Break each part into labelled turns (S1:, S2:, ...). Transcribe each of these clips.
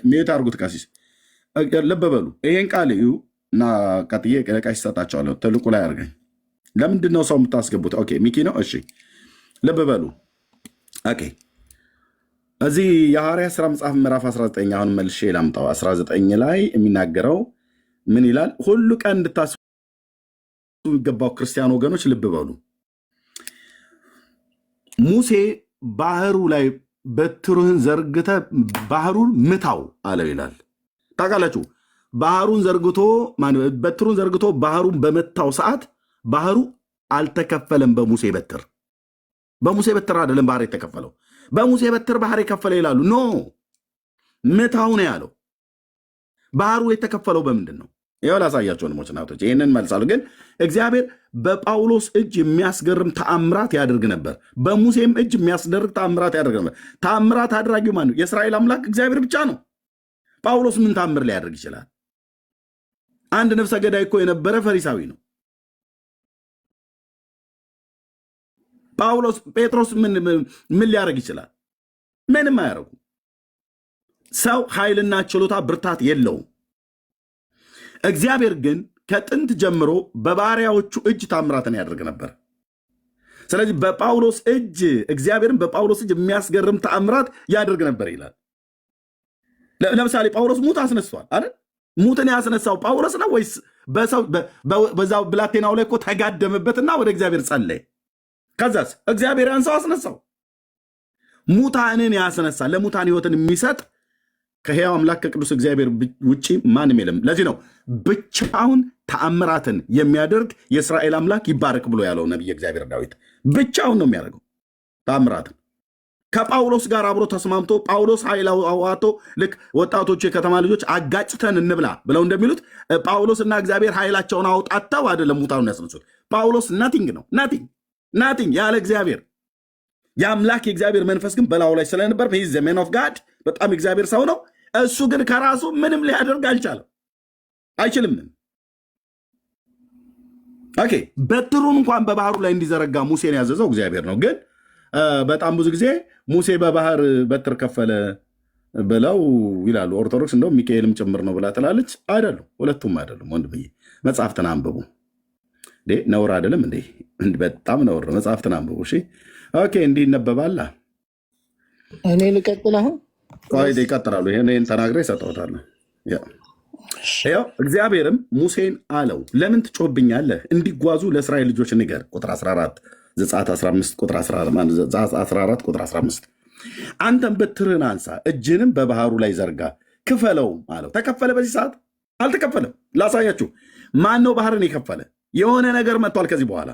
S1: ሚዩት አድርጉት ቀሲስ። ልብ በሉ ይሄን ቃል እዩ እና ቀጥዬ ቀሲስ ሰጣቸዋለሁ። ትልቁ ላይ አድርገኝ። ለምንድን ነው ሰው የምታስገቡት? ኦኬ ሚኪ ነው። እሺ ልብ በሉ። ኦኬ እዚህ የሐዋርያት ሥራ መጽሐፍ ምዕራፍ 19 አሁን መልሼ ላምጣው። 19 ላይ የሚናገረው ምን ይላል? ሁሉ ቀን እንድታስቡ የሚገባው ክርስቲያን ወገኖች ልብ በሉ። ሙሴ ባህሩ ላይ በትሩህን ዘርግተ ባህሩን ምታው አለው ይላል። ታውቃላችሁ በትሩን ዘርግቶ ባህሩን በመታው ሰዓት ባህሩ አልተከፈለም። በሙሴ በትር አይደለም ባህር የተከፈለው። በሙሴ በትር ባህር የከፈለ ይላሉ። ኖ ምታው ነው ያለው። ባህሩ የተከፈለው በምንድን ነው? ይኸው ላሳያቸው ወንድሞች እናቶች፣ ይህንን መልሳሉ። ግን እግዚአብሔር በጳውሎስ እጅ የሚያስገርም ተአምራት ያደርግ ነበር። በሙሴም እጅ የሚያስደርግ ተአምራት ያደርግ ነበር። ተአምራት አድራጊው ማን ነው? የእስራኤል አምላክ እግዚአብሔር ብቻ ነው። ጳውሎስ ምን ተአምር ሊያደርግ ይችላል? አንድ ነፍሰ ገዳይ እኮ የነበረ ፈሪሳዊ ነው። ጴጥሮስ ምን ሊያደርግ ይችላል? ምንም አያደርጉ። ሰው ኃይልና ችሎታ ብርታት የለውም። እግዚአብሔር ግን ከጥንት ጀምሮ በባሪያዎቹ እጅ ታምራትን ያደርግ ነበር። ስለዚህ እግዚአብሔርን በጳውሎስ እጅ የሚያስገርም ተአምራት ያደርግ ነበር ይላል። ለምሳሌ ጳውሎስ ሙት አስነስቷል አይደል? ሙትን ያስነሳው ጳውሎስ ነው ወይስ በዛው ብላቴናው ላይ እኮ ተጋደመበትና ወደ እግዚአብሔር ጸለየ። ከዛስ እግዚአብሔር ያን ሰው አስነሳው። ሙታንን ያስነሳ፣ ለሙታን ህይወትን የሚሰጥ ከሕያው አምላክ ከቅዱስ እግዚአብሔር ውጭ ማንም የለም። ለዚህ ነው ብቻውን ተአምራትን የሚያደርግ የእስራኤል አምላክ ይባረክ ብሎ ያለው ነቢይ እግዚአብሔር ዳዊት። ብቻውን ነው የሚያደርገው ተአምራትን። ከጳውሎስ ጋር አብሮ ተስማምቶ ጳውሎስ ኃይል አዋቶ ልክ ወጣቶቹ የከተማ ልጆች አጋጭተን እንብላ ብለው እንደሚሉት ጳውሎስና እግዚአብሔር ኃይላቸውን አውጣተው አይደለም ሙታኑን ያስነሱት። ጳውሎስ ናቲንግ ነው፣ ናቲንግ ያለ እግዚአብሔር። የአምላክ የእግዚአብሔር መንፈስ ግን በላዩ ላይ ስለነበር ዘ ሜን ኦፍ ጋድ በጣም እግዚአብሔር ሰው ነው። እሱ ግን ከራሱ ምንም ሊያደርግ አልቻለም፣ አይችልም። ኦኬ በትሩን እንኳን በባህሩ ላይ እንዲዘረጋ ሙሴን ያዘዘው እግዚአብሔር ነው። ግን በጣም ብዙ ጊዜ ሙሴ በባህር በትር ከፈለ ብለው ይላሉ። ኦርቶዶክስ እንደውም ሚካኤልም ጭምር ነው ብላ ትላለች። አይደሉም፣ ሁለቱም አይደሉም። ወንድምዬ መጽሐፍትን አንብቡ። ነውር አይደለም እንዴ? በጣም ነውር ነው። መጽሐፍትን አንብቡ። እሺ ኦኬ እንዲህ ይነበባል።
S2: እኔ ልቀጥል አሁን?
S1: ይቀጥላሉ። ይህን ተናግረ ይሰጠውታል። ያው እግዚአብሔርም ሙሴን አለው ለምን ትጮህብኛለህ? እንዲጓዙ ለእስራኤል ልጆች ንገር። ቁጥር 14 ዘጸአት 15 ቁጥር 14 ቁጥር 15 አንተም በትርህን አንሳ፣ እጅንም በባህሩ ላይ ዘርጋ፣ ክፈለውም አለው። ተከፈለ? በዚህ ሰዓት አልተከፈለም። ላሳያችሁ። ማን ነው ባህርን የከፈለ? የሆነ ነገር መጥቷል ከዚህ በኋላ።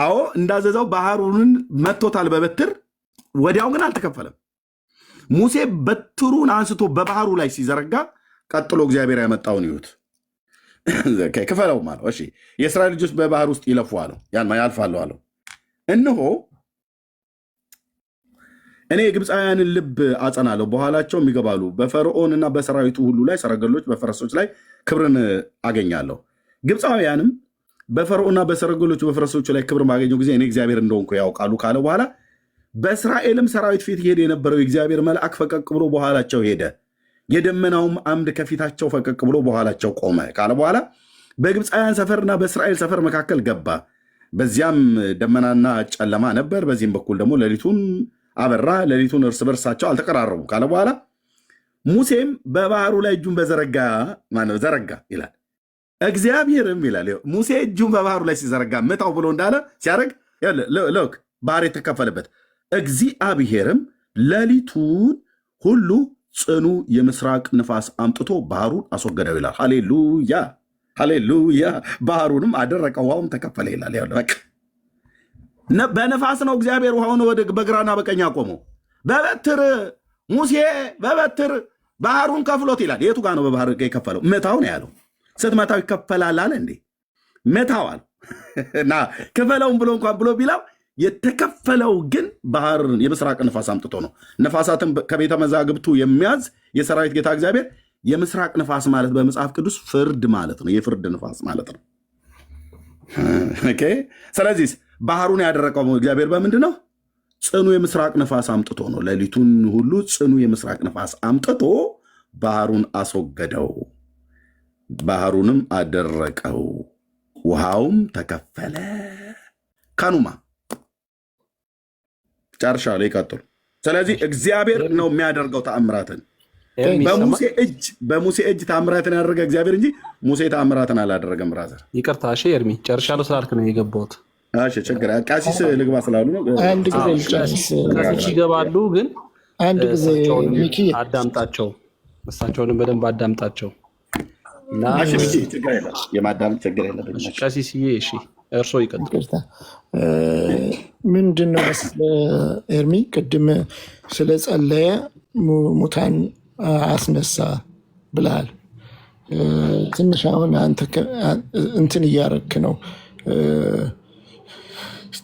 S1: አዎ እንዳዘዘው ባህሩን መጥቶታል በበትር። ወዲያው ግን አልተከፈለም። ሙሴ በትሩን አንስቶ በባህሩ ላይ ሲዘረጋ ቀጥሎ እግዚአብሔር ያመጣውን ይዩት። ክፈለውም አለው። እሺ የእስራኤል ልጆች በባህር ውስጥ ይለፉ አለው፣ ያልፋሉ አለው። እነሆ እኔ የግብፃውያንን ልብ አጸናለሁ፣ በኋላቸውም ይገባሉ። በፈርዖንና በሰራዊቱ ሁሉ ላይ፣ ሰረገሎች በፈረሶች ላይ ክብርን አገኛለሁ። ግብፃውያንም በፈርዖንና በሰረገሎቹ በፈረሶቹ ላይ ክብር ባገኘው ጊዜ እኔ እግዚአብሔር እንደሆንኩ ያውቃሉ ካለ በኋላ በእስራኤልም ሰራዊት ፊት ይሄድ የነበረው የእግዚአብሔር መልአክ ፈቀቅ ብሎ በኋላቸው ሄደ፣ የደመናውም አምድ ከፊታቸው ፈቀቅ ብሎ በኋላቸው ቆመ ካለ በኋላ በግብፃውያን ሰፈርና በእስራኤል ሰፈር መካከል ገባ። በዚያም ደመናና ጨለማ ነበር፣ በዚህም በኩል ደግሞ ሌሊቱን አበራ። ሌሊቱን እርስ በርሳቸው አልተቀራረቡ ካለ በኋላ ሙሴም በባህሩ ላይ እጁን ዘረጋ ይላል። እግዚአብሔርም ይላል ሙሴ እጁን በባህሩ ላይ ሲዘረጋ ምታው ብሎ እንዳለ ሲያደርግ ልክ ባህር የተከፈለበት። እግዚአብሔርም ሌሊቱን ሁሉ ጽኑ የምስራቅ ንፋስ አምጥቶ ባህሩን አስወገደው ይላል። ሃሌሉያ ሃሌሉያ። ባህሩንም አደረቀ፣ ውሃውም ተከፈለ ይላል። በነፋስ ነው እግዚአብሔር ውሃውን በግራና በቀኝ አቆመው። በበትር ሙሴ በበትር ባህሩን ከፍሎት ይላል። የቱ ጋር ነው በባህር የከፈለው? ምታው ነው ያለው። ስትመታው ይከፈላል አለ እንዴ? ምታው አለ እና ክፈለውን ብሎ እንኳን ብሎ ቢላው የተከፈለው ግን ባህር የምስራቅ ንፋስ አምጥቶ ነው። ነፋሳትን ከቤተ መዛግብቱ የሚያዝ የሰራዊት ጌታ እግዚአብሔር። የምስራቅ ንፋስ ማለት በመጽሐፍ ቅዱስ ፍርድ ማለት ነው። የፍርድ ንፋስ ማለት ነው። ስለዚህ ባህሩን ያደረቀው እግዚአብሔር በምንድን ነው? ጽኑ የምስራቅ ነፋስ አምጥቶ ነው። ሌሊቱን ሁሉ ጽኑ የምስራቅ ነፋስ አምጥቶ ባህሩን አስወገደው፣ ባህሩንም አደረቀው፣ ውሃውም ተከፈለ። ካኑማ ጨርሻ ላይ ይቀጥሉ። ስለዚህ እግዚአብሔር ነው የሚያደርገው ተአምራትን። በሙሴ እጅ ተአምራትን ያደረገ እግዚአብሔር እንጂ ሙሴ ተአምራትን አላደረገም። ብራዘር
S3: ይቅርታ፣ እሺ ኤርሚ ጨርሻለሁ ስላልክ ነው የገባሁት።
S1: እሺ ችግር ቀሲስ ልግባ ስላሉ ነው።
S2: አንድ ጊዜ ልጨርስ።
S3: ቀሲስ ይገባሉ፣ ግን
S2: አንድ ጊዜ ሚኪ
S3: አዳምጣቸው፣ እሳቸውንም በደንብ አዳምጣቸው።
S1: ችግር የለም፣ የማዳመጥ ችግር የለብኝ።
S3: ቀሲስዬ እሺ እርሶ ይቀጥሉ።
S2: ምንድን ነው ኤርሚ ቅድም ስለጸለየ ሙታን አስነሳ ብለሃል። ትንሽ አሁን አንተ እንትን እያረክ ነው፣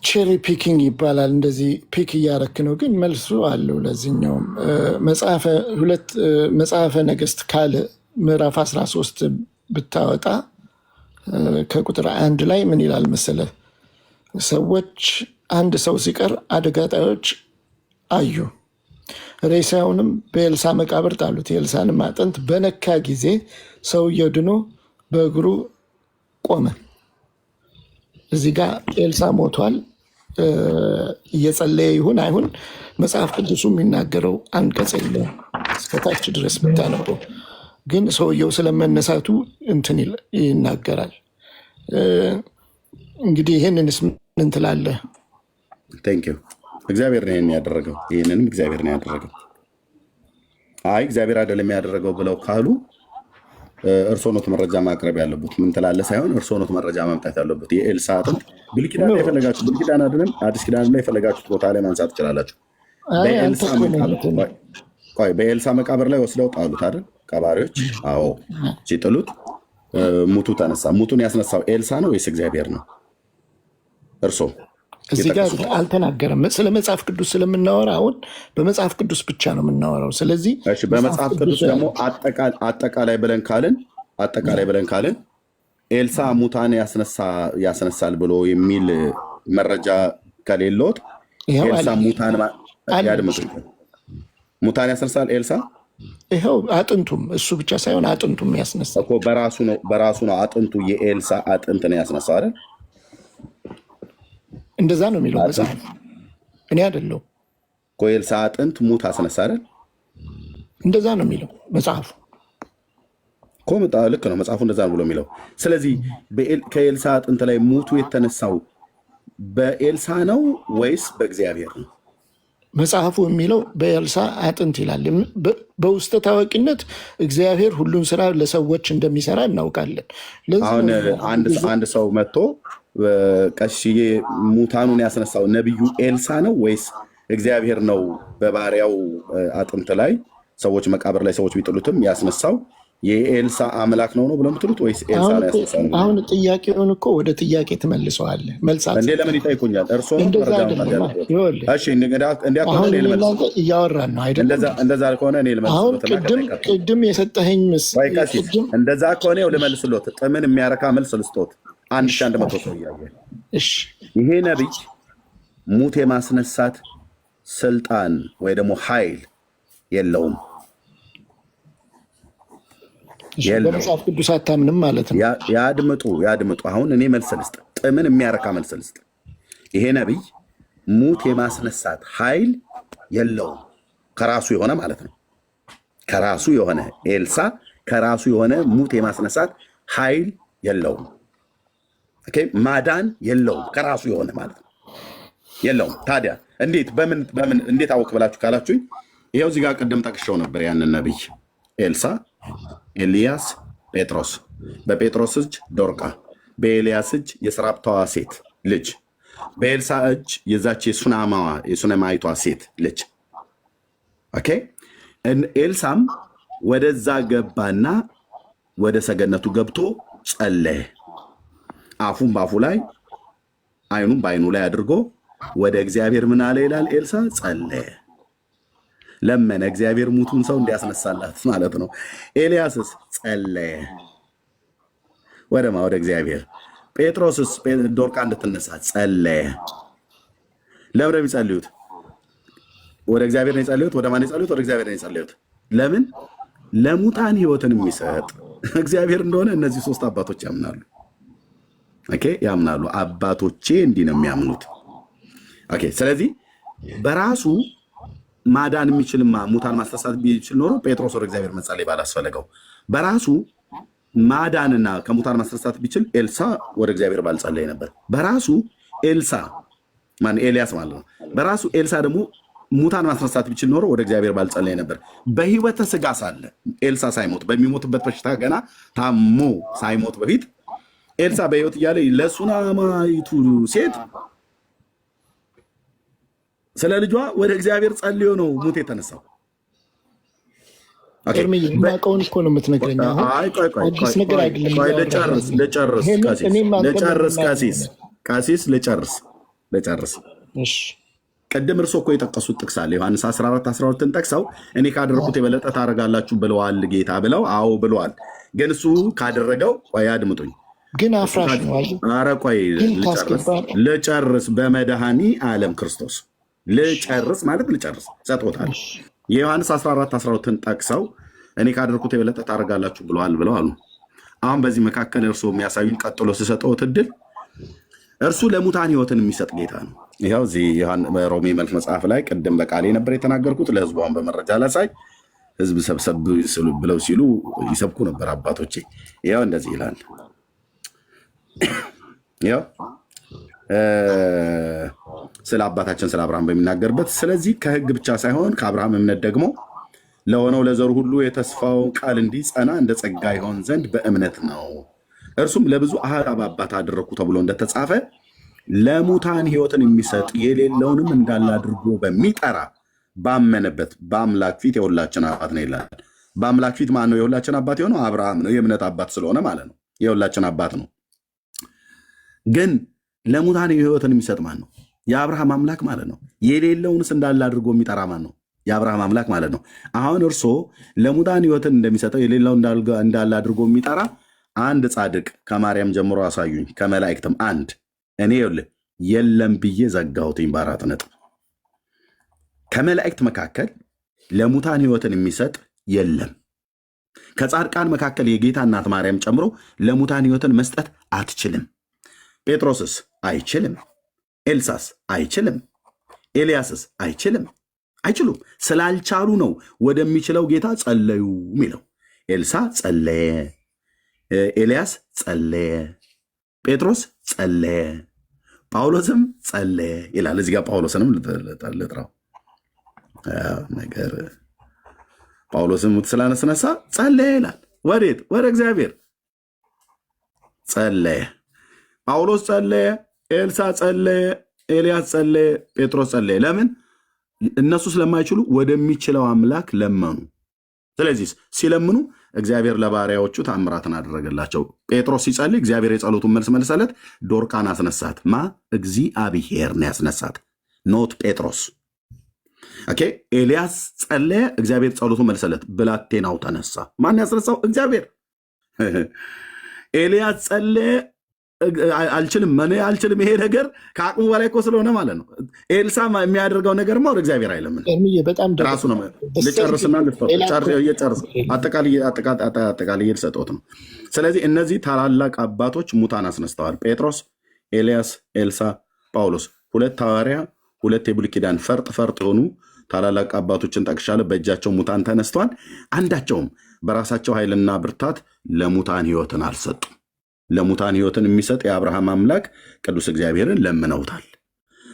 S2: ቼሪ ፒኪንግ ይባላል። እንደዚህ ፒክ እያረክ ነው፣ ግን መልሱ አለው ለዚህኛውም። መጽሐፈ ነገሥት ካልዕ ምዕራፍ 13 ብታወጣ ከቁጥር 1 ላይ ምን ይላል መሰለህ? ሰዎች አንድ ሰው ሲቀር አደጋ ጣዮች አዩ፣ ሬሳውንም በኤልሳ መቃብር ጣሉት። የኤልሳንም አጥንት በነካ ጊዜ ሰውየው ድኖ በእግሩ ቆመ። እዚህ ጋር ኤልሳ ሞቷል። እየጸለየ ይሁን አይሁን መጽሐፍ ቅዱሱ የሚናገረው አንቀጽ የለም እስከታች ድረስ ብታነበው፣ ግን ሰውየው ስለመነሳቱ እንትን ይናገራል። እንግዲህ ይህንንስ ምን ትላለህ?
S1: ቴንኪው። እግዚአብሔር ነው ይህን ያደረገው። ይህንንም እግዚአብሔር ነው ያደረገው። አይ እግዚአብሔር አይደለም ያደረገው ብለው ካሉ እርስዎ ኖት መረጃ ማቅረብ ያለበት። ምን ትላለህ ሳይሆን እርስዎ ኖት መረጃ ማምጣት ያለበት። የኤልሳ አጥንት ብሉይ ኪዳን ላይ የፈለጋችሁ፣ ብሉይ ኪዳን አይደለም አዲስ ኪዳን ላይ የፈለጋችሁት ቦታ ላይ ማንሳት ትችላላችሁ። በኤልሳ መቃብር ላይ ወስደው ጣሉት አይደል ቀባሪዎች? አዎ። ሲጥሉት ሙቱ ተነሳ። ሙቱን ያስነሳው ኤልሳ ነው ወይስ እግዚአብሔር ነው? እርሶ
S2: እዚህ ጋር አልተናገረም። ስለ መጽሐፍ ቅዱስ ስለምናወራ አሁን በመጽሐፍ ቅዱስ ብቻ ነው የምናወራው። ስለዚህ
S1: በመጽሐፍ ቅዱስ ደግሞ አጠቃላይ ብለን ካልን ኤልሳ ሙታን ያስነሳል ብሎ የሚል መረጃ ከሌሎት ኤልሳ ሙታን ያስነሳል ኤልሳ
S2: ይኸው አጥንቱም እሱ ብቻ ሳይሆን አጥንቱም ያስነሳ
S1: እኮ በራሱ ነው። አጥንቱ የኤልሳ አጥንት ነው ያስነሳ አይደል?
S2: እንደዛ ነው የሚለው መጽሐፍ። እኔ አይደለሁ
S1: እኮ የኤልሳ አጥንት ሙት አስነሳ አይደል?
S2: እንደዛ ነው የሚለው መጽሐፉ
S1: እኮ። ልክ ነው መጽሐፉ እንደዛ ነው ብሎ የሚለው። ስለዚህ ከኤልሳ አጥንት ላይ ሙቱ የተነሳው በኤልሳ ነው ወይስ በእግዚአብሔር ነው?
S2: መጽሐፉ የሚለው በኤልሳ አጥንት ይላል። በውስጠ ታዋቂነት እግዚአብሔር ሁሉን ስራ ለሰዎች እንደሚሰራ እናውቃለን።
S1: አሁን አንድ ሰው መጥቶ ቀሽዬ ሙታኑን ያስነሳው ነቢዩ ኤልሳ ነው ወይስ እግዚአብሔር ነው? በባሪያው አጥንት ላይ ሰዎች መቃብር ላይ ሰዎች ቢጥሉትም ያስነሳው የኤልሳ አምላክ ነው ብሎ የምትሉት ወይስ ኤልሳ ነው ያስነሳው?
S2: አሁን ጥያቄውን እኮ ወደ ጥያቄ ትመልሰዋለህ። መልሳት
S1: እንዴ ለምን ይጠይቁኛል? እርሶ
S2: እያወራን ነው አይደል?
S1: እንደዛ ከሆነ እኔ ልመልስሎት።
S2: ቅድም የሰጠኸኝ
S1: እንደዛ ከሆነ ልመልስሎት። ጥምን የሚያረካ መልስ ልስጦት። 1100 ሰው እያየ ይሄ ነቢይ ሙት የማስነሳት ስልጣን ወይ ደግሞ ኃይል የለውም።
S2: በመጽሐፍ ቅዱስ አታምንም ማለት ነው?
S1: ያድምጡ። አሁን እኔ መልስ ልስጥ፣ ጥምን የሚያረካ መልስ ልስጥ። ይሄ ነቢይ ሙት የማስነሳት ኃይል የለውም፣ ከራሱ የሆነ ማለት ነው። ከራሱ የሆነ ኤልሳ ከራሱ የሆነ ሙት የማስነሳት ኃይል የለውም። ማዳን የለውም፣ ከራሱ የሆነ ማለት ነው የለውም። ታዲያ እንዴት አወቅ ብላችሁ ካላችሁኝ ይኸው እዚህ ጋር ቅድም ጠቅሼው ነበር። ያንን ነቢይ ኤልሳ፣ ኤልያስ፣ ጴጥሮስ፣ በጴጥሮስ እጅ ዶርቃ፣ በኤልያስ እጅ የስራፕታዋ ሴት ልጅ፣ በኤልሳ እጅ የዛች የሱነማይቷ ሴት ልጅ። ኤልሳም ወደዛ ገባና ወደ ሰገነቱ ገብቶ ጸለየ። አፉን በአፉ ላይ አይኑን በአይኑ ላይ አድርጎ ወደ እግዚአብሔር ምን አለ ይላል? ኤልሳ ጸለየ፣ ለመነ። እግዚአብሔር ሙቱን ሰው እንዲያስነሳላት ማለት ነው። ኤልያስስ ጸለየ ወደ እግዚአብሔር። ጴጥሮስስ ዶርቃ እንድትነሳ ጸለየ። ለምን የሚጸልዩት? ወደ እግዚአብሔር ነው የጸለዩት። ወደ ማን የጸለዩት? ወደ እግዚአብሔር ነው የጸለዩት። ለምን? ለሙታን ህይወትን የሚሰጥ እግዚአብሔር እንደሆነ እነዚህ ሶስት አባቶች ያምናሉ። ኦኬ፣ ያምናሉ። አባቶቼ እንዲህ ነው የሚያምኑት። ኦኬ፣ ስለዚህ በራሱ ማዳን የሚችልማ ሙታን ማስነሳት ቢችል ኖሮ ጴጥሮስ ወደ እግዚአብሔር መጸለይ ባላስፈለገው። በራሱ ማዳንና ከሙታን ማስነሳት ቢችል ኤልሳ ወደ እግዚአብሔር ባልጸለይ ነበር። በራሱ ኤልሳ ኤልያስ ማለት ነው። በራሱ ኤልሳ ደግሞ ሙታን ማስነሳት ቢችል ኖሮ ወደ እግዚአብሔር ባልጸለይ ነበር። በህይወተ ስጋ ሳለ ኤልሳ ሳይሞት በሚሞትበት በሽታ ገና ታሞ ሳይሞት በፊት ኤልሳ በህይወት እያለ ለሱናማይቱ ሴት ስለ ልጇ ወደ እግዚአብሔር ጸልዮ ነው ሙት የተነሳው።
S2: የማውቀውን እኮ ነው የምትነግረኝ። አዲስ ነገር አይደለም።
S1: ልጨርስ። ቅድም እርሶ እኮ የጠቀሱት ጥቅስ አለ። ዮሐንስ 14:12ን ጠቅሰው እኔ ካደረኩት የበለጠ ታደርጋላችሁ ብለዋል ጌታ ብለው፣ አዎ ብለዋል። ግን እሱ ካደረገው ቆይ አድምጡኝ።
S2: ግን አፍራሽ ነው።
S1: ኧረ ቆይ ልጨርስ። በመድኃኒ ዓለም ክርስቶስ ልጨርስ ሰጥቶታል። የዮሐንስ 14:12ን ጠቅሰው እኔ ካደረኩት የበለጠ ታደርጋላችሁ ብለዋል ብለው አሉ። አሁን በዚህ መካከል እርሱ የሚያሳዩን ቀጥሎ ስሰጠውት እድል እርሱ ለሙታን ህይወትን የሚሰጥ ጌታ ነው። ይኸው እዚህ ሮሜ መልክ መጽሐፍ ላይ ቅድም በቃሌ ነበር የተናገርኩት። ለህዝቧን በመረጃ ላሳይ። ህዝብ ሰብሰብ ብለው ሲሉ ይሰብኩ ነበር አባቶቼ። ይኸው እንደዚህ ይላል። ይኸው ስለ አባታችን ስለ አብርሃም በሚናገርበት ስለዚህ ከህግ ብቻ ሳይሆን ከአብርሃም እምነት ደግሞ ለሆነው ለዘሩ ሁሉ የተስፋው ቃል እንዲጸና እንደ ጸጋ ይሆን ዘንድ በእምነት ነው። እርሱም ለብዙ አሕዛብ አባት አደረግኩ ተብሎ እንደተጻፈ ለሙታን ህይወትን የሚሰጥ የሌለውንም እንዳለ አድርጎ በሚጠራ ባመነበት በአምላክ ፊት የሁላችን አባት ነው ይላል። በአምላክ ፊት ማን ነው የሁላችን አባት የሆነው? አብርሃም ነው። የእምነት አባት ስለሆነ ማለት ነው የሁላችን አባት ነው። ግን ለሙታን ህይወትን የሚሰጥ ማን ነው? የአብርሃም አምላክ ማለት ነው። የሌለውንስ እንዳለ አድርጎ የሚጠራ ማን ነው? የአብርሃም አምላክ ማለት ነው። አሁን እርሶ ለሙታን ህይወትን እንደሚሰጠው የሌለው እንዳለ አድርጎ የሚጠራ አንድ ጻድቅ ከማርያም ጀምሮ አሳዩኝ፣ ከመላእክትም አንድ። እኔ ይኸውልህ የለም ብዬ ዘጋሁትኝ በአራት ነጥብ። ከመላእክት መካከል ለሙታን ህይወትን የሚሰጥ የለም። ከጻድቃን መካከል የጌታ እናት ማርያም ጨምሮ ለሙታን ህይወትን መስጠት አትችልም። ጴጥሮስስ አይችልም። ኤልሳስ አይችልም። ኤልያስስ አይችልም። አይችሉም። ስላልቻሉ ነው ወደሚችለው ጌታ ጸለዩ የሚለው። ኤልሳ ጸለየ፣ ኤልያስ ጸለየ፣ ጴጥሮስ ጸለየ፣ ጳውሎስም ጸለየ ይላል። እዚህ ጋር ጳውሎስንም ልጥራው ነገር ጳውሎስም ሙት ስላነስነሳ ጸለየ ይላል። ወዴት? ወደ እግዚአብሔር ጸለየ። ጳውሎስ ጸለየ፣ ኤልሳ ጸለየ፣ ኤልያስ ጸለየ፣ ጴጥሮስ ጸለየ። ለምን? እነሱ ስለማይችሉ ወደሚችለው አምላክ ለመኑ። ስለዚህ ሲለምኑ እግዚአብሔር ለባሪያዎቹ ታምራትን አደረገላቸው። ጴጥሮስ ሲጸልይ እግዚአብሔር የጸሎቱን መልስ መለሰለት። ዶርቃን አስነሳት። እግዚአብሔር ነው ያስነሳት፣ ኖት ጴጥሮስ። ኦኬ። ኤልያስ ጸለየ፣ እግዚአብሔር ጸሎቱን መለሰለት። ብላቴናው ተነሳ። ማን ያስነሳው? እግዚአብሔር። ኤልያስ ጸለየ፣ አልችልም ይሄ ነገር ከአቅሙ በላይ እኮ ስለሆነ ማለት ነው። ኤልሳ የሚያደርገው ነገርማ ወደ እግዚአብሔር አይለምን ራሱ ነው። ልጨርስና አጠቃላይ ልሰጠት ነው። ስለዚህ እነዚህ ታላላቅ አባቶች ሙታን አስነስተዋል። ጴጥሮስ፣ ኤልያስ፣ ኤልሳ፣ ጳውሎስ፣ ሁለት ሐዋርያ፣ ሁለት የብሉይ ኪዳን ፈርጥ የሆኑ ታላላቅ አባቶችን ጠቅሻለሁ። በእጃቸው ሙታን ተነስተዋል። አንዳቸውም በራሳቸው ኃይልና ብርታት ለሙታን ህይወትን አልሰጡም። ለሙታን ህይወትን የሚሰጥ የአብርሃም አምላክ ቅዱስ እግዚአብሔርን ለምነውታል።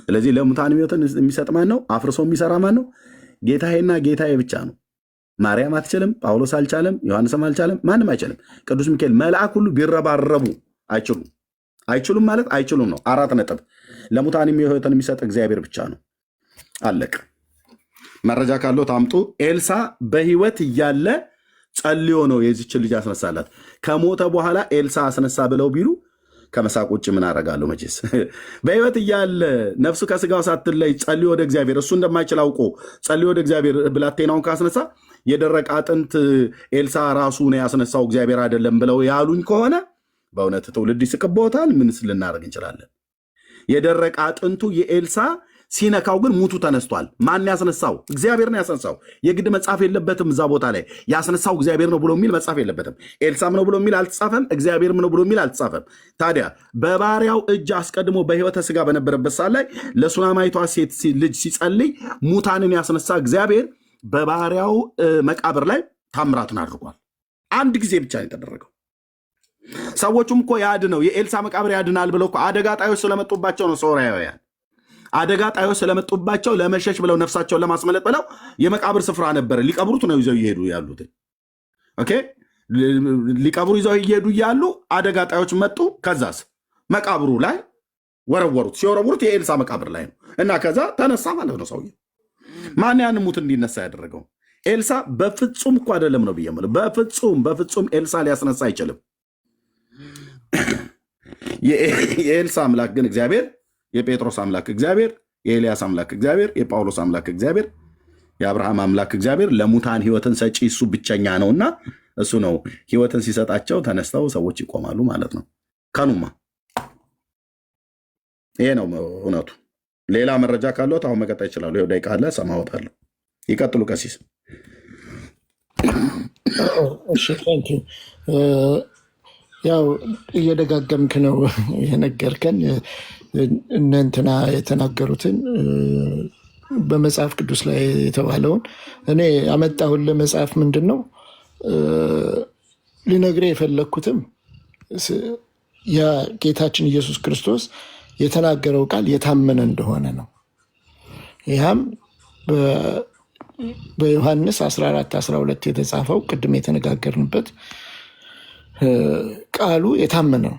S1: ስለዚህ ለሙታን ህይወትን የሚሰጥ ማን ነው? አፍርሶ የሚሰራ ማን ነው? ጌታዬና ጌታዬ ብቻ ነው። ማርያም አትችልም፣ ጳውሎስ አልቻለም፣ ዮሐንስም አልቻለም፣ ማንም አይችልም። ቅዱስ ሚካኤል፣ መልአክ ሁሉ ቢረባረቡ አይችሉም። አይችሉም ማለት አይችሉም ነው። አራት ነጥብ። ለሙታን ህይወትን የሚሰጥ እግዚአብሔር ብቻ ነው። አለቅ። መረጃ ካለው ታምጡ። ኤልሳ በህይወት እያለ ጸልዮ ነው የዚችን ልጅ አስነሳላት። ከሞተ በኋላ ኤልሳ አስነሳ ብለው ቢሉ ከመሳቅ ውጭ ምን አደርጋለሁ? መቼስ በህይወት እያለ ነፍሱ ከስጋው ሳትለይ ጸልዮ ወደ እግዚአብሔር፣ እሱ እንደማይችል አውቆ ጸልዮ ወደ እግዚአብሔር ብላቴናውን ካስነሳ የደረቀ አጥንት ኤልሳ ራሱ ነው ያስነሳው እግዚአብሔር አይደለም ብለው ያሉኝ ከሆነ በእውነት ትውልድ ይስቅቦታል። ምንስ ልናደርግ እንችላለን? የደረቀ አጥንቱ የኤልሳ ሲነካው ግን ሙቱ ተነስቷል። ማን ያስነሳው? እግዚአብሔር ነው ያስነሳው። የግድ መጻፍ የለበትም እዛ ቦታ ላይ ያስነሳው እግዚአብሔር ነው ብሎ የሚል መጻፍ የለበትም። ኤልሳም ነው ብሎ የሚል አልተጻፈም። እግዚአብሔርም ነው ብሎ የሚል አልተጻፈም። ታዲያ በባሪያው እጅ አስቀድሞ በሕይወተ ሥጋ በነበረበት ሰዓት ላይ ለሱናማይቷ ሴት ልጅ ሲጸልይ ሙታንን ያስነሳ እግዚአብሔር በባሪያው መቃብር ላይ ታምራትን አድርጓል። አንድ ጊዜ ብቻ ነው የተደረገው። ሰዎቹም እኮ ያድነው የኤልሳ መቃብር ያድናል ብለው እኮ አደጋ ጣዮች ስለመጡባቸው ነው። ሶርያውያን አደጋ ጣዮች ስለመጡባቸው ለመሸሽ ብለው ነፍሳቸውን ለማስመለጥ ብለው የመቃብር ስፍራ ነበረ ሊቀብሩት ነው ይዘው እየሄዱ ያሉት። ኦኬ ሊቀብሩ ይዘው እየሄዱ እያሉ አደጋ ጣዮች መጡ። ከዛስ መቃብሩ ላይ ወረወሩት። ሲወረውሩት የኤልሳ መቃብር ላይ ነው እና ከዛ ተነሳ ማለት ነው ሰውዬው። ማን ያን ሙት እንዲነሳ ያደረገው? ኤልሳ በፍጹም እኮ አይደለም ነው ብዬ የምልህ። በፍጹም ኤልሳ ሊያስነሳ አይችልም። የኤልሳ አምላክ ግን እግዚአብሔር፣ የጴጥሮስ አምላክ እግዚአብሔር፣ የኤልያስ አምላክ እግዚአብሔር፣ የጳውሎስ አምላክ እግዚአብሔር፣ የአብርሃም አምላክ እግዚአብሔር ለሙታን ሕይወትን ሰጪ እሱ ብቸኛ ነውና እሱ ነው ሕይወትን ሲሰጣቸው ተነስተው ሰዎች ይቆማሉ ማለት ነው። ከኑማ ይሄ ነው እውነቱ። ሌላ መረጃ ካለት አሁን መቀጠል ይችላሉ። ይኸው ደቂቃ አለ፣ ሰማወታለሁ። ይቀጥሉ ቀሲስ።
S2: ያው እየደጋገምክ ነው የነገርከን እነ እንትና የተናገሩትን በመጽሐፍ ቅዱስ ላይ የተባለውን እኔ ያመጣሁልህ መጽሐፍ ምንድን ነው ሊነግርህ የፈለግኩትም የጌታችን ኢየሱስ ክርስቶስ የተናገረው ቃል የታመነ እንደሆነ ነው። ይህም በዮሐንስ 14:12 የተጻፈው ቅድም የተነጋገርንበት ቃሉ የታመነ ነው።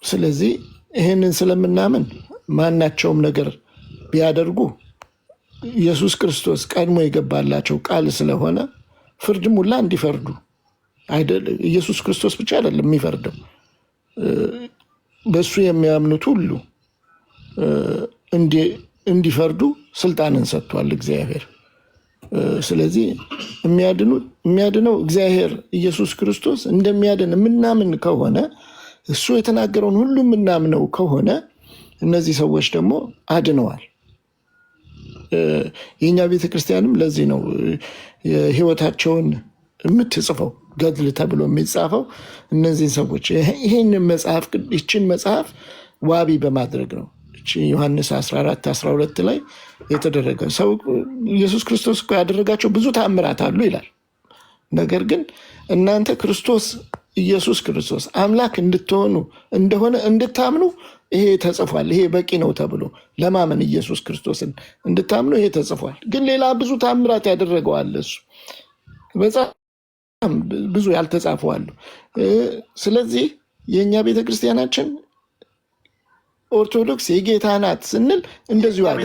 S2: ስለዚህ ይህንን ስለምናምን ማናቸውም ነገር ቢያደርጉ ኢየሱስ ክርስቶስ ቀድሞ የገባላቸው ቃል ስለሆነ ፍርድም ሁላ እንዲፈርዱ ኢየሱስ ክርስቶስ ብቻ አይደለም የሚፈርደው፣ በእሱ የሚያምኑት ሁሉ እንዲፈርዱ ስልጣንን ሰጥቷል እግዚአብሔር። ስለዚህ የሚያድነው እግዚአብሔር ኢየሱስ ክርስቶስ እንደሚያድን የምናምን ከሆነ እሱ የተናገረውን ሁሉ የምናምነው ከሆነ እነዚህ ሰዎች ደግሞ አድነዋል። የእኛ ቤተክርስቲያንም ለዚህ ነው ሕይወታቸውን የምትጽፈው ገድል ተብሎ የሚጻፈው እነዚህን ሰዎች ይህን መጽሐፍ ይችን መጽሐፍ ዋቢ በማድረግ ነው። ዮሐንስ 14:12 ላይ የተደረገ ሰው ኢየሱስ ክርስቶስ እኮ ያደረጋቸው ብዙ ተአምራት አሉ ይላል። ነገር ግን እናንተ ክርስቶስ ኢየሱስ ክርስቶስ አምላክ እንድትሆኑ እንደሆነ እንድታምኑ ይሄ ተጽፏል፣ ይሄ በቂ ነው ተብሎ ለማመን ኢየሱስ ክርስቶስን እንድታምኑ ይሄ ተጽፏል። ግን ሌላ ብዙ ተአምራት ያደረገዋል እሱ በጣም ብዙ ያልተጻፉ አሉ። ስለዚህ የእኛ ቤተክርስቲያናችን ኦርቶዶክስ የጌታ ናት ስንል እንደዚሁ አለ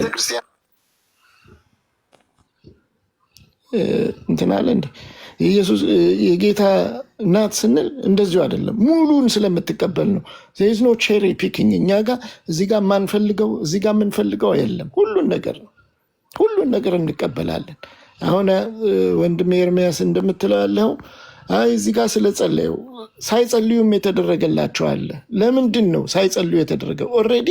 S2: እንትናለ እንደ ኢየሱስ የጌታ ናት ስንል እንደዚሁ አይደለም፣ ሙሉን ስለምትቀበል ነው። ዜዝ ኖ ቼሪ ፒኪንግ። እኛ ጋር እዚህ ጋር ማንፈልገው እዚህ ጋር የምንፈልገው የለም። ሁሉን ነገር ነው፣ ሁሉን ነገር እንቀበላለን። አሁን ወንድሜ ኤርሚያስ እንደምትለው ያለው አይ እዚህ ጋር ስለጸለዩ ሳይጸልዩም የተደረገላቸው አለ። ለምንድን ነው ሳይጸልዩ የተደረገው? ኦልሬዲ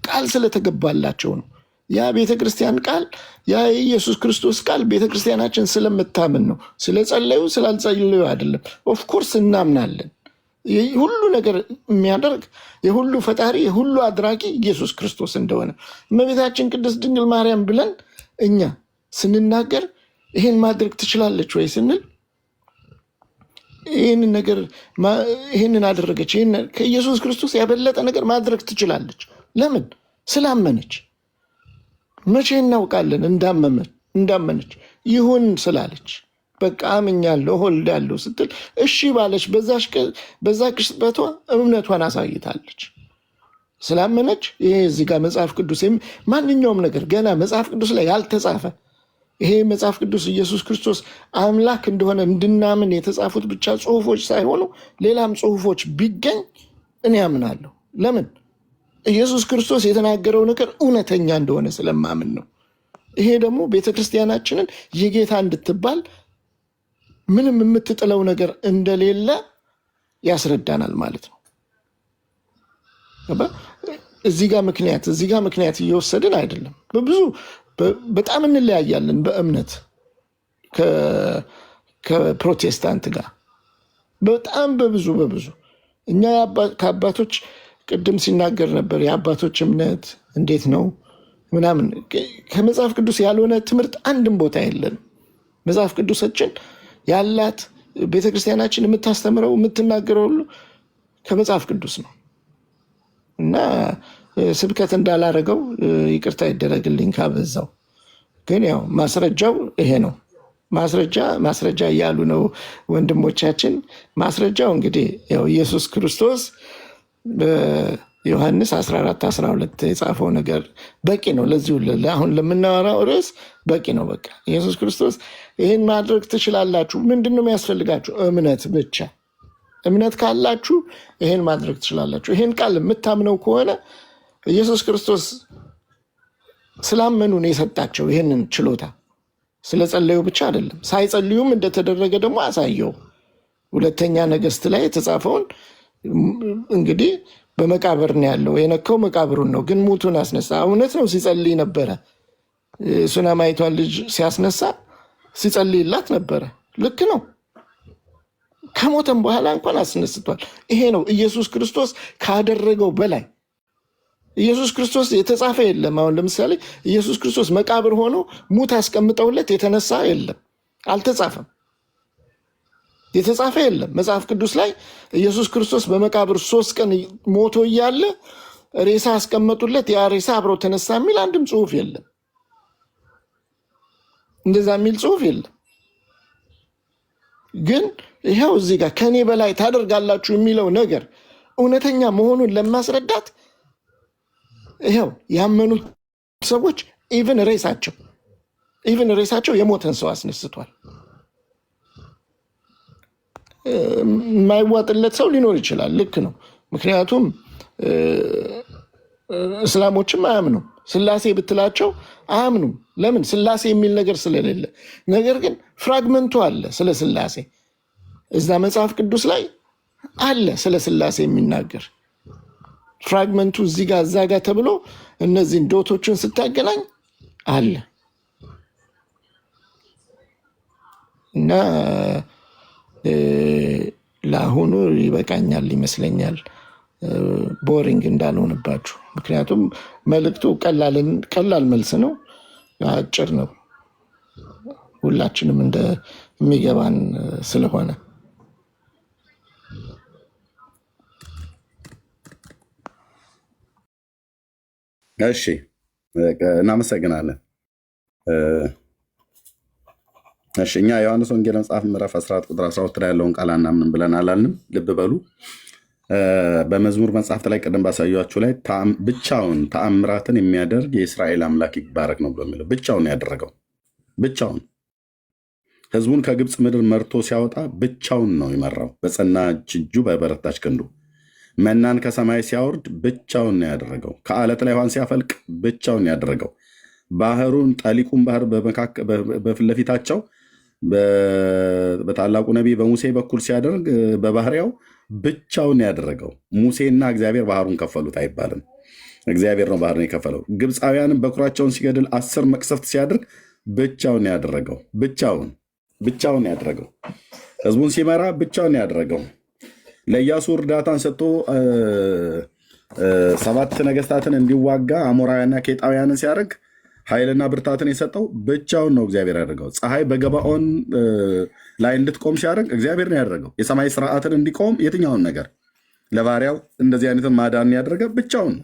S2: ቃል ስለተገባላቸው ነው። ያ ቤተክርስቲያን ቃል ያ የኢየሱስ ክርስቶስ ቃል ቤተክርስቲያናችን ስለምታምን ነው። ስለጸለዩ ስላልጸለዩ አይደለም። ኦፍኮርስ እናምናለን። ሁሉ ነገር የሚያደርግ የሁሉ ፈጣሪ የሁሉ አድራጊ ኢየሱስ ክርስቶስ እንደሆነ እመቤታችን ቅድስት ድንግል ማርያም ብለን እኛ ስንናገር ይህን ማድረግ ትችላለች ወይ ስንል ይህንን ነገር ይህንን አደረገች፣ ከኢየሱስ ክርስቶስ ያበለጠ ነገር ማድረግ ትችላለች። ለምን? ስላመነች። መቼ እናውቃለን? እንዳመነች ይሁን ስላለች በቃ አምኛለሁ ሆልዳለሁ ስትል እሺ ባለች በዛ ቅጽበቷ እምነቷን አሳይታለች። ስላመነች ይሄ እዚህ ጋር መጽሐፍ ቅዱስ ማንኛውም ነገር ገና መጽሐፍ ቅዱስ ላይ ያልተጻፈ ይሄ መጽሐፍ ቅዱስ ኢየሱስ ክርስቶስ አምላክ እንደሆነ እንድናምን የተጻፉት ብቻ ጽሁፎች ሳይሆኑ ሌላም ጽሁፎች ቢገኝ እኔ አምናለሁ። ለምን? ኢየሱስ ክርስቶስ የተናገረው ነገር እውነተኛ እንደሆነ ስለማምን ነው። ይሄ ደግሞ ቤተክርስቲያናችንን የጌታ እንድትባል ምንም የምትጥለው ነገር እንደሌለ ያስረዳናል ማለት ነው። እዚህ ጋር ምክንያት እየወሰድን አይደለም። በጣም እንለያያለን በእምነት ከፕሮቴስታንት ጋር በጣም በብዙ እኛ ከአባቶች ቅድም ሲናገር ነበር። የአባቶች እምነት እንዴት ነው ምናምን ከመጽሐፍ ቅዱስ ያልሆነ ትምህርት አንድም ቦታ የለን። መጽሐፍ ቅዱሳችን ያላት ቤተክርስቲያናችን የምታስተምረው የምትናገረው ሁሉ ከመጽሐፍ ቅዱስ ነው እና ስብከት እንዳላረገው ይቅርታ ይደረግልኝ ካበዛው። ግን ያው ማስረጃው ይሄ ነው። ማስረጃ እያሉ ነው ወንድሞቻችን። ማስረጃው እንግዲህ ያው ኢየሱስ ክርስቶስ በዮሐንስ 14:12 የጻፈው ነገር በቂ ነው። ለዚሁ አሁን ለምናወራው ርዕስ በቂ ነው። በቃ ኢየሱስ ክርስቶስ ይህን ማድረግ ትችላላችሁ። ምንድን ነው የሚያስፈልጋችሁ? እምነት ብቻ። እምነት ካላችሁ ይህን ማድረግ ትችላላችሁ። ይህን ቃል የምታምነው ከሆነ ኢየሱስ ክርስቶስ ስላመኑ ነው የሰጣቸው ይህንን ችሎታ። ስለጸለዩ ብቻ አይደለም፣ ሳይጸልዩም እንደተደረገ ደግሞ አሳየው። ሁለተኛ ነገሥት ላይ የተጻፈውን እንግዲህ በመቃብር ነው ያለው፣ የነካው መቃብሩን ነው፣ ግን ሙቱን አስነሳ። እውነት ነው፣ ሲጸልይ ነበረ። ሱናማይቷን ልጅ ሲያስነሳ ሲጸልይላት ነበረ። ልክ ነው። ከሞተም በኋላ እንኳን አስነስቷል። ይሄ ነው ኢየሱስ ክርስቶስ ካደረገው በላይ። ኢየሱስ ክርስቶስ የተጻፈ የለም። አሁን ለምሳሌ ኢየሱስ ክርስቶስ መቃብር ሆኖ ሙት አስቀምጠውለት የተነሳ የለም፣ አልተጻፈም። የተጻፈ የለም መጽሐፍ ቅዱስ ላይ ኢየሱስ ክርስቶስ በመቃብር 3 ቀን ሞቶ እያለ ሬሳ አስቀመጡለት፣ ያ ሬሳ አብረው ተነሳ የሚል አንድም ጽሑፍ የለም። እንደዛ የሚል ጽሑፍ የለም። ግን ይኸው እዚህ ጋር ከኔ በላይ ታደርጋላችሁ የሚለው ነገር እውነተኛ መሆኑን ለማስረዳት ይኸው ያመኑት ሰዎች ኢቭን ሬሳቸው የሞተን ሰው አስነስቷል። የማይዋጥለት ሰው ሊኖር ይችላል። ልክ ነው። ምክንያቱም እስላሞችም አያምኑም። ስላሴ ብትላቸው አያምኑም። ለምን? ስላሴ የሚል ነገር ስለሌለ። ነገር ግን ፍራግመንቱ አለ ስለ ስላሴ እዛ መጽሐፍ ቅዱስ ላይ አለ ስለ ስላሴ የሚናገር ፍራግመንቱ እዚህ ጋር እዛ ጋር ተብሎ እነዚህን ዶቶችን ስታገናኝ አለ እና ለአሁኑ ይበቃኛል ይመስለኛል፣ ቦሪንግ እንዳልሆንባችሁ። ምክንያቱም መልእክቱ ቀላል መልስ ነው፣ አጭር ነው፣ ሁላችንም እንደሚገባን ስለሆነ
S1: እሺ፣ እናመሰግናለን። እሺ፣ እኛ ዮሐንስ ወንጌል መጽሐፍ ምዕራፍ 14 ቁጥር 12 ላይ ያለውን ቃል አናምንም ብለን አላልንም። ልብ በሉ። በመዝሙር መጽሐፍት ላይ ቀደም ባሳያችሁ ላይ ብቻውን ተአምራትን የሚያደርግ የእስራኤል አምላክ ይባረክ ነው ብሎ የሚለው ብቻውን ያደረገው ብቻውን ህዝቡን ከግብፅ ምድር መርቶ ሲያወጣ ብቻውን ነው የመራው። በጸናች እጁ በበረታች ክንዱ መናን ከሰማይ ሲያወርድ ብቻውን ነው ያደረገው። ከአለት ላይ ውሃን ሲያፈልቅ ብቻውን ያደረገው። ባህሩን ጠሊቁን ባህር በፊት ለፊታቸው በታላቁ ነቢይ በሙሴ በኩል ሲያደርግ በባህሪያው ብቻውን ያደረገው። ሙሴና እግዚአብሔር ባህሩን ከፈሉት አይባልም። እግዚአብሔር ነው ባህሩን የከፈለው። ግብፃውያንም በኩራቸውን ሲገድል 10 መቅሰፍት ሲያደርግ ብቻውን ያደረገው። ብቻውን ያደረገው። ህዝቡን ሲመራ ብቻውን ያደረገው። ለኢያሱ እርዳታን ሰጥቶ 7 ነገስታትን እንዲዋጋ አሞራውያንና ኬጣውያንን ሲያደርግ ኃይልና ብርታትን የሰጠው ብቻውን ነው እግዚአብሔር ያደረገው። ፀሐይ በገባኦን ላይ እንድትቆም ሲያደርግ እግዚአብሔር ነው ያደረገው። የሰማይ ስርዓትን እንዲቆም የትኛውን ነገር ለባሪያው እንደዚህ አይነትን ማዳን ያደረገ ብቻውን።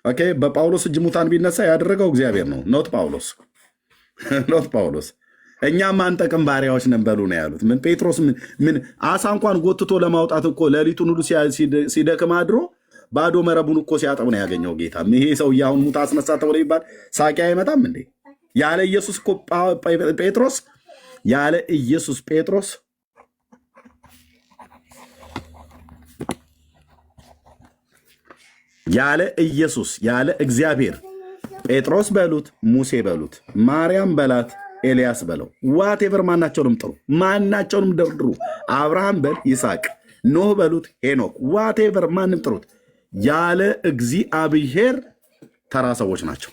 S1: ኦኬ። በጳውሎስ እጅ ሙታን ቢነሳ ያደረገው እግዚአብሔር ነው፣ ኖት ጳውሎስ። እኛም አንጠቅም ባሪያዎች ነን በሉ ነው ያሉት። ምን ጴጥሮስ ምን አሳ እንኳን ጎትቶ ለማውጣት እኮ ሌሊቱን ሁሉ ሲደክም አድሮ ባዶ መረቡን እኮ ሲያጠብ ነው ያገኘው ጌታ። ይሄ ሰውዬ አሁን ሙት አስነሳ ተብሎ ይባል ሳቂያ አይመጣም እንዴ? ያለ ኢየሱስ እኮ ጴጥሮስ ያለ ኢየሱስ ጴጥሮስ ያለ ኢየሱስ ያለ እግዚአብሔር ጴጥሮስ በሉት፣ ሙሴ በሉት፣ ማርያም በላት፣ ኤልያስ በለው፣ ዋቴቨር ማናቸውንም ጥሩ፣ ማናቸውንም ደርድሩ፣ አብርሃም በል፣ ይስሐቅ፣ ኖህ በሉት፣ ሄኖክ፣ ዋቴቨር ማንም ጥሩት፣ ያለ እግዚአብሔር ተራ ሰዎች ናቸው።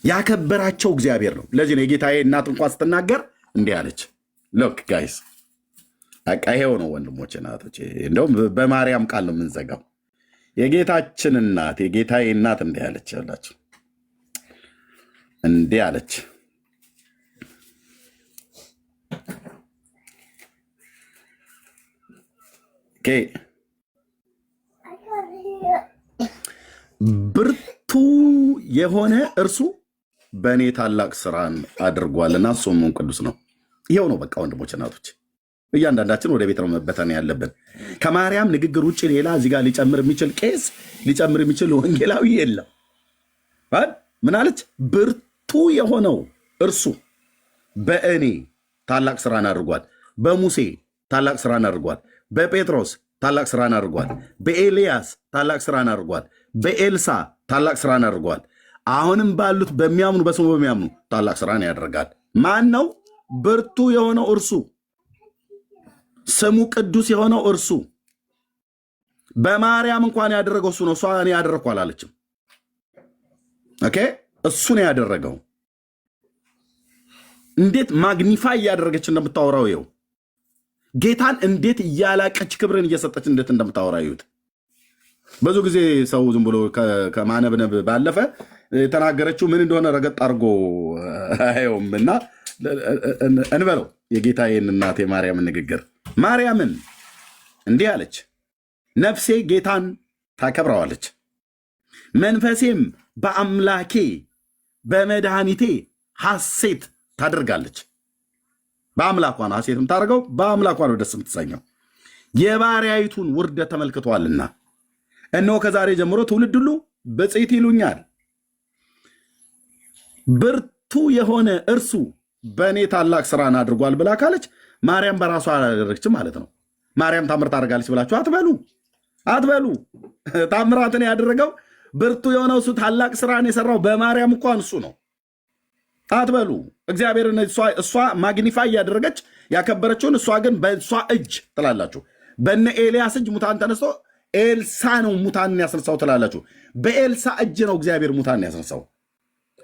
S1: ያከበራቸው እግዚአብሔር ነው። ለዚህ ነው የጌታዬ እናት እንኳን ስትናገር እንዲህ አለች። ሎክ ጋይስ፣ በቃ ይሄው ነው ወንድሞች እናቶች። እንደውም በማርያም ቃል ነው የምንዘጋው። የጌታችን እናት የጌታዬ እናት እንዲህ አለች። ያላችሁ እንዲህ አለች። ብርቱ የሆነ እርሱ በእኔ ታላቅ ስራን አድርጓልና ስሙም ቅዱስ ነው። ይኸው ነው በቃ ወንድሞች እናቶች፣ እያንዳንዳችን ወደ ቤት ነው መበተን ያለብን። ከማርያም ንግግር ውጭ ሌላ እዚህ ጋር ሊጨምር የሚችል ቄስ፣ ሊጨምር የሚችል ወንጌላዊ የለም። ምን አለች? ብርቱ የሆነው እርሱ በእኔ ታላቅ ስራን አድርጓል። በሙሴ ታላቅ ስራን አድርጓል። በጴጥሮስ ታላቅ ስራን አድርጓል። በኤልያስ ታላቅ ስራን አድርጓል። በኤልሳ ታላቅ ስራን አድርጓል። አሁንም ባሉት በሚያምኑ በስሙ በሚያምኑ ታላቅ ስራን ያደርጋል። ማን ነው? ብርቱ የሆነው እርሱ፣ ስሙ ቅዱስ የሆነው እርሱ። በማርያም እንኳን ያደረገው እሱ ነው። እሷ እኔ ያደረግኩ አላለችም። ኦኬ፣ እሱ ነው ያደረገው። እንዴት ማግኒፋይ እያደረገች እንደምታወራው ይኸው። ጌታን እንዴት እያላቀች ክብርን እየሰጠች እንዴት እንደምታወራ ይሁት። ብዙ ጊዜ ሰው ዝም ብሎ ከማነብነብ ባለፈ የተናገረችው ምን እንደሆነ ረገጥ አድርጎ አየውም። እና እንበለው የጌታዬን እናት የማርያምን ንግግር። ማርያምን እንዲህ አለች፣ ነፍሴ ጌታን ታከብረዋለች፣ መንፈሴም በአምላኬ በመድኃኒቴ ሐሴት ታደርጋለች። በአምላኳ ነው ሐሴት የምታደርገው፣ በአምላኳ ነው ደስ የምትሰኘው። የባሪያይቱን ውርደት ተመልክቷልና እነሆ ከዛሬ ጀምሮ ትውልድ ሁሉ ብፅዕት ይሉኛል። ብርቱ የሆነ እርሱ በእኔ ታላቅ ስራን አድርጓል ብላ ካለች ማርያም በራሷ አላደረግችም ማለት ነው። ማርያም ታምር ታደርጋለች ብላችሁ አትበሉ። ታምራትን ያደረገው ብርቱ የሆነው እሱ፣ ታላቅ ስራን የሰራው በማርያም እንኳን እሱ ነው አትበሉ። እግዚአብሔርን እሷ ማግኒፋይ እያደረገች ያከበረችውን እሷ ግን በእሷ እጅ ትላላችሁ። በነ ኤልያስ እጅ ሙታን ተነስቶ ኤልሳ ነው ሙታንን ያስነሳው ትላላችሁ። በኤልሳ እጅ ነው እግዚአብሔር ሙታንን ያስነሳው።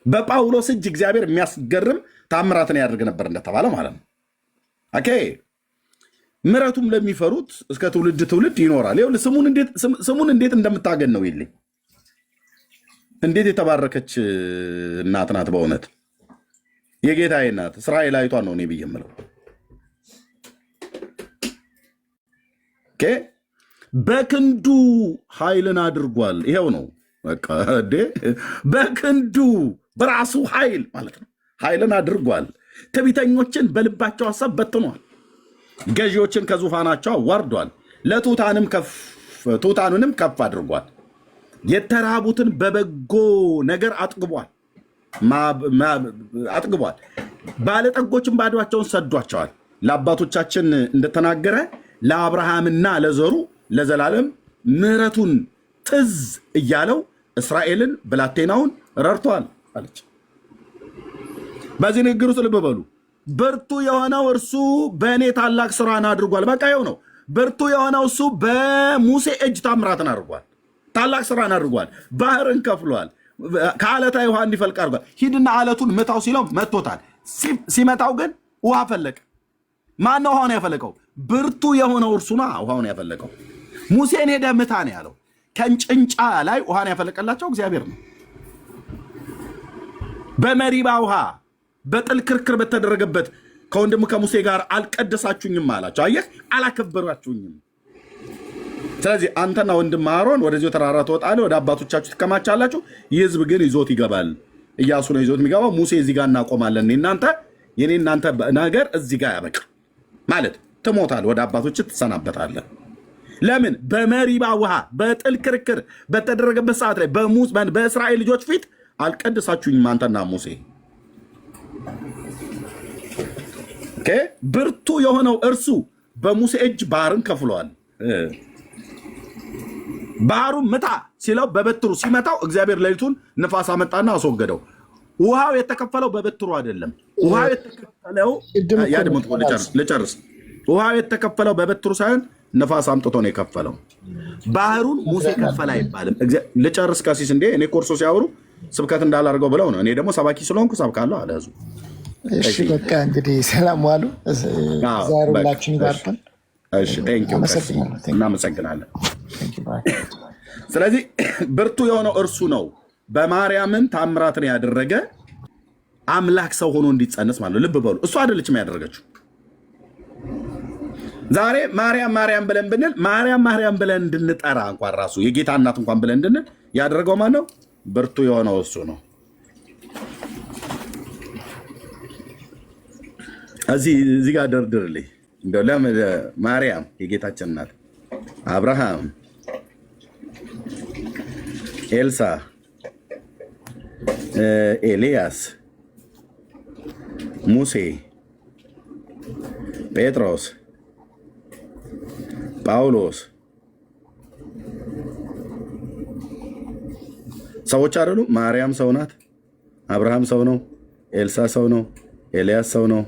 S1: በጳውሎስ እጅ እግዚአብሔር የሚያስገርም ታምራትን ያደርግ ነበር እንደተባለ ማለት ነው። ኦኬ፣ ምሕረቱም ለሚፈሩት እስከ ትውልድ ትውልድ ይኖራል። ይኸውልህ ስሙን እንዴት እንደምታገን ነው ይልኝ። እንዴት የተባረከች እናት ናት በእውነት የጌታዬ እናት። እስራኤላዊቷን ነው እኔ ብዬ የምለው። ኦኬ፣ በክንዱ ኃይልን አድርጓል። ይሄው ነው በቃ በክንዱ በራሱ ኃይል ማለት ነው ኃይልን አድርጓል። ትዕቢተኞችን በልባቸው ሐሳብ በትኗል። ገዢዎችን ከዙፋናቸው አዋርዷል። ለትሑታኑንም ከፍ አድርጓል። የተራቡትን በበጎ ነገር አጥግቧል። ባለጠጎችን ባዶአቸውን ሰዷቸዋል። ለአባቶቻችን እንደተናገረ ለአብርሃምና ለዘሩ ለዘላለም ምሕረቱን ትዝ እያለው እስራኤልን ብላቴናውን ረድቷል አለች። በዚህ ንግግር ውስጥ ልብ በሉ። ብርቱ የሆነው እርሱ በእኔ ታላቅ ስራን አድርጓል። በቃ ይኸው ነው። ብርቱ የሆነው እሱ በሙሴ እጅ ታምራትን አድርጓል። ታላቅ ስራን አድርጓል። ባህርን ከፍሏል። ከአለታ ውሃ እንዲፈልቅ አድርጓል። ሂድና አለቱን ምታው ሲለው መቶታል። ሲመታው ግን ውሃ ፈለቀ። ማነው ውሃውን ያፈለቀው? ብርቱ የሆነው እርሱና ውሃውን ያፈለቀው። ሙሴን ሄደ ምታ ነው ያለው። ከእንጭንጫ ላይ ውሃን ያፈለቀላቸው እግዚአብሔር ነው። በመሪባ ውሃ በጥል ክርክር በተደረገበት ከወንድም ከሙሴ ጋር አልቀደሳችሁኝም አላቸው። አየህ፣ አላከበራችሁኝም። ስለዚህ አንተና ወንድም አሮን ወደዚህ ተራራ ትወጣለህ፣ ወደ አባቶቻችሁ ትከማቻላችሁ። ይህ ህዝብ ግን ይዞት ይገባል። ኢያሱ ነው ይዞት የሚገባው። ሙሴ እዚህ ጋር እናቆማለን። የኔ እናንተ ነገር እዚህ ጋር ያበቃ ማለት ትሞታል፣ ወደ አባቶች ትሰናበታለህ። ለምን? በመሪባ ውሃ በጥል ክርክር በተደረገበት ሰዓት ላይ በእስራኤል ልጆች ፊት አልቀደሳችሁኝም አንተና ሙሴ። ብርቱ የሆነው እርሱ በሙሴ እጅ ባህርን ከፍሏል። ባህሩን ምታ ሲለው በበትሩ ሲመታው እግዚአብሔር ሌሊቱን ንፋስ አመጣና አስወገደው። ውሃው የተከፈለው በበትሩ አይደለም። ውሃው የተከፈለው ልጨርስ። ውሃው የተከፈለው በበትሩ ሳይሆን ነፋስ አምጥቶ ነው የከፈለው። ባህሩን ሙሴ ከፈለ አይባልም። ልጨርስ ቀሲስ እንዴ እኔ ኮርሶ ሲያወሩ ስብከት እንዳላርገው ብለው ነው። እኔ ደግሞ ሰባኪ ስለሆንኩ ሰብካለሁ አለ ህዝቡ።
S2: እሺ በቃ እንግዲህ ሰላም ዋሉ። ዛሬ ሁላችን ይባርካል።
S1: እሺ እናመሰግናለን። ስለዚህ ብርቱ የሆነው እርሱ ነው። በማርያምን ታምራትን ያደረገ አምላክ ሰው ሆኖ እንዲጸነስ ማለት ነው። ልብ በሉ፣ እሱ አይደለችም ያደረገችው። ዛሬ ማርያም ማርያም ብለን ብንል ማርያም ብለን እንድንጠራ እንኳን ራሱ የጌታ እናት እንኳን ብለን እንድንል ያደረገው ማን ነው? ብርቱ የሆነው እሱ ነው። እዚህ ጋር ደርድርልኝ እንደው ማርያም የጌታችን እናት፣ አብርሃም፣ ኤልሳ፣ ኤልያስ፣ ሙሴ፣ ጴጥሮስ፣ ጳውሎስ ሰዎች አይደሉ? ማርያም ሰው ናት። አብርሃም ሰው ነው። ኤልሳ ሰው ነው። ኤልያስ ሰው ነው።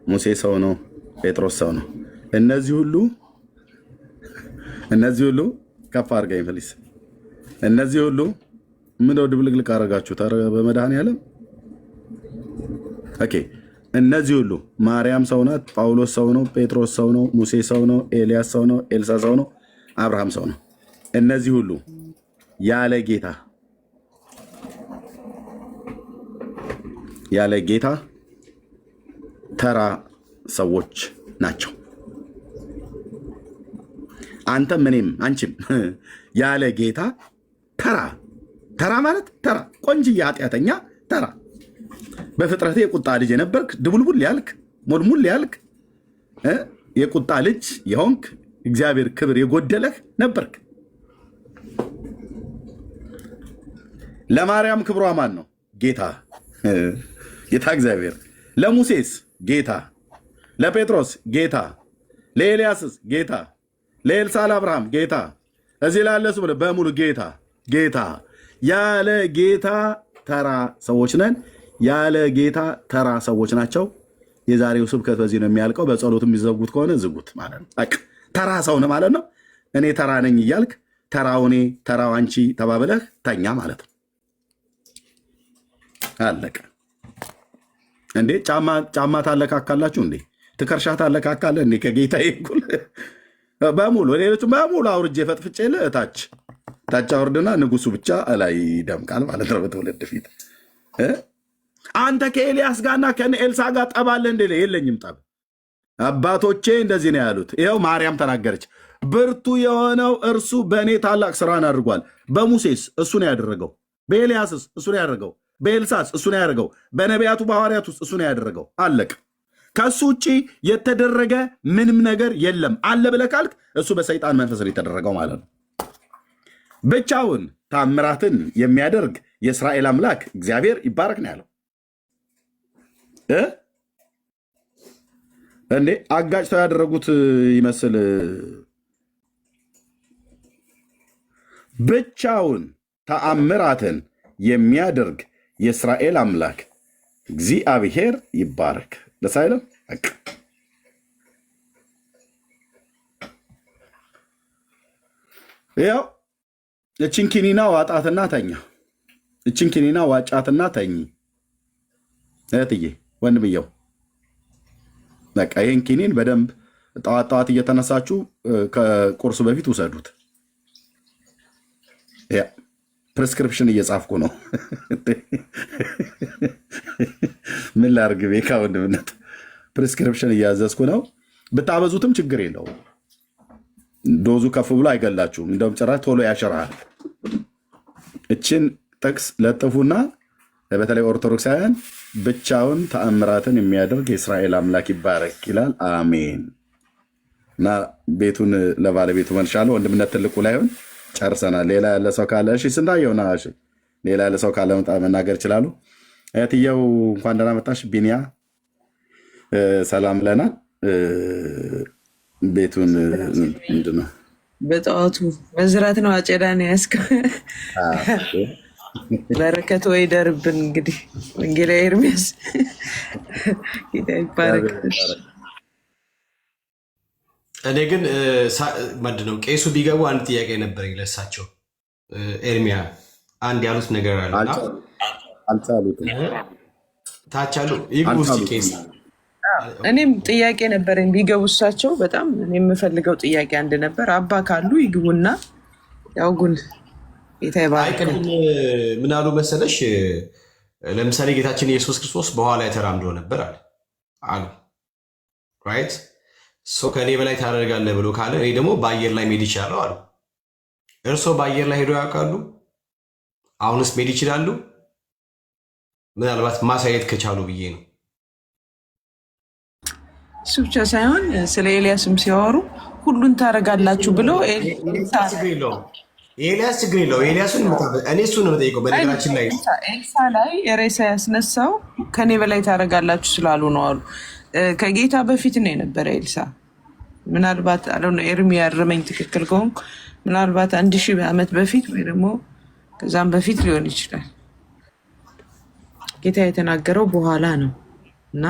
S1: ሙሴ ሰው ነው። ጴጥሮስ ሰው ነው። እነዚህ ሁሉ ከፍ አድርገኝ ፕሊስ። እነዚህ ሁሉ ምንድነው ድብልቅልቅ አደረጋችሁት? ኧረ በመድኃኒዓለም ኦኬ። እነዚህ ሁሉ ማርያም ሰው ናት። ጳውሎስ ሰው ነው። ጴጥሮስ ሰው ነው። ሙሴ ሰው ነው። ኤልያስ ሰው ነው። ኤልሳ ሰው ነው። አብርሃም ሰው ነው። እነዚህ ሁሉ ያለ ጌታ ተራ ሰዎች ናቸው። አንተም እኔም አንቺም ያለ ጌታ ተራ ማለት ተራ ቆንጅዬ ኃጢአተኛ ተራ በፍጥረቴ የቁጣ ልጅ የነበርክ ድቡልቡል ያልክ ሞልሙል ያልክ የቁጣ ልጅ የሆንክ እግዚአብሔር ክብር የጎደለህ ነበርክ። ለማርያም ክብሯ ማን ነው? ጌታ እግዚአብሔር። ለሙሴስ ጌታ፣ ለጴጥሮስ ጌታ፣ ለኤልያስስ ጌታ፣ ለኤልሳ ለአብርሃም ጌታ፣ እዚህ ላለሱ በሙሉ ጌታ። ያለ ጌታ ተራ ሰዎች ነን። ያለ ጌታ ተራ ሰዎች ናቸው። የዛሬው ስብከት በዚህ ነው የሚያልቀው። በጸሎት የሚዘጉት ከሆነ ዝጉት ማለት ነው። ተራ ሰው ነህ ማለት ነው። እኔ ተራ ነኝ እያልክ ተራው እኔ ተራው አንቺ ተባብለህ ተኛ ማለት ነው። አለቀ እንዴ? ጫማ ታለካካላችሁ እንዴ? ትከርሻ ታለካካለህ እንዴ? ከጌታ ይኩል በሙሉ ሌሎቹ በሙሉ አውርጄ ፈጥፍጬ ታች አውርድና ንጉሱ ብቻ ላይ ይደምቃል ማለት ነው በትውልድ ፊት። አንተ ከኤልያስ ጋርና ከኤልሳ ጋር ጠባለህ እንዴ? የለኝም ጠብ። አባቶቼ እንደዚህ ነው ያሉት። ይኸው ማርያም ተናገረች። ብርቱ የሆነው እርሱ በእኔ ታላቅ ስራን አድርጓል። በሙሴስ እሱ ነው ያደረገው። በኤልያስስ እሱ ነው ያደረገው። በኤልሳስ እሱ ነው ያደረገው። በነቢያቱ በሐዋርያት ውስጥ እሱ ነው ያደረገው። አለቅ። ከእሱ ውጭ የተደረገ ምንም ነገር የለም። አለ ብለህ ካልክ እሱ በሰይጣን መንፈስ ነው የተደረገው ማለት ነው። ብቻውን ታምራትን የሚያደርግ የእስራኤል አምላክ እግዚአብሔር ይባረክ ነው ያለው። እንዴ አጋጭተው ያደረጉት ይመስል ብቻውን ተአምራትን የሚያደርግ የእስራኤል አምላክ እግዚአብሔር ይባረክ። ደስ አይልም? ያው እችን ኪኒና ዋጣትና ተኛ። እችን ኪኒና ዋጫትና ተኝ። እህትዬ ወንድምየው በቃ ይህን ኪኒን በደንብ ጠዋት እየተነሳችሁ ከቁርሱ በፊት ውሰዱት። ፕሬስክሪፕሽን እየጻፍኩ ነው። ምን ላድርግ? ቤካ ወንድምነት ፕሬስክሪፕሽን እያዘዝኩ ነው። ብታበዙትም ችግር የለውም። ዶዙ ከፍ ብሎ አይገላችሁም። እንደውም ጭራሽ ቶሎ ያሸራል። እችን ጥቅስ ለጥፉና በተለይ ኦርቶዶክሳውያን ብቻውን ተአምራትን የሚያደርግ የእስራኤል አምላክ ይባረክ ይላል። አሜን። እና ቤቱን ለባለቤቱ መልሻለሁ። ወንድምነት ትልቁ ላይሆን ጨርሰናል። ሌላ ያለ ሰው ካለ እሺ፣ ስንታየውና እሺ፣ ሌላ ያለ ሰው ካለ መናገር ይችላሉ። እህትየው እንኳን ደህና መጣሽ። ቢኒያ ሰላም ብለናል። ቤቱን ምንድን ነው
S4: በጠዋቱ መዝራት ነው። አጨዳ ነው ያዝከው። በረከት ወይ ደርብን። እንግዲህ ወንጌላዊ ኤርሚያስ ጌታ ይባረክ።
S5: እኔ ግን ምንድነው ቄሱ ቢገቡ አንድ ጥያቄ ነበረኝ ለእሳቸው። ኤርሚያ አንድ ያሉት ነገር አለና
S1: አልቻሉትም።
S5: ታች አሉ ይግቡ እስኪ ቄስ።
S4: እኔም ጥያቄ ነበረኝ ቢገቡ እሳቸው። በጣም እኔ የምፈልገው ጥያቄ አንድ ነበር። አባ ካሉ ይግቡና ያውጉን። ጌታ ይባርክ።
S5: ምን አሉ መሰለሽ? ለምሳሌ ጌታችን ኢየሱስ ክርስቶስ በኋላ ተራምዶ ነበር አሉ ራይት። ሰው ከእኔ በላይ ታደርጋለህ ብሎ ካለ እኔ ደግሞ በአየር ላይ መሄድ ይችላለሁ አሉ። እርስዎ በአየር ላይ ሄዶ ያውቃሉ? አሁንስ መሄድ ይችላሉ? ምናልባት ማሳየት ከቻሉ ብዬ ነው።
S4: እሱ ብቻ ሳይሆን ስለ ኤልያስም ሲያወሩ ሁሉን ታደርጋላችሁ ብሎ
S5: ኤልያስ ችግር የለው። ኤልያሱን እኔ እሱ ነው የምጠይቀው። በነገራችን ላይ
S4: ኤልሳ ላይ ሬሳ ያስነሳው ከኔ በላይ ታደርጋላችሁ ስላሉ ነው አሉ። ከጌታ በፊት ነው የነበረ ኤልሳ። ምናልባት ኤርሚ ያረመኝ ትክክል ከሆንኩ ምናልባት 1000 ዓመት በፊት ወይ ደግሞ ከዛም በፊት ሊሆን ይችላል። ጌታ የተናገረው በኋላ ነው እና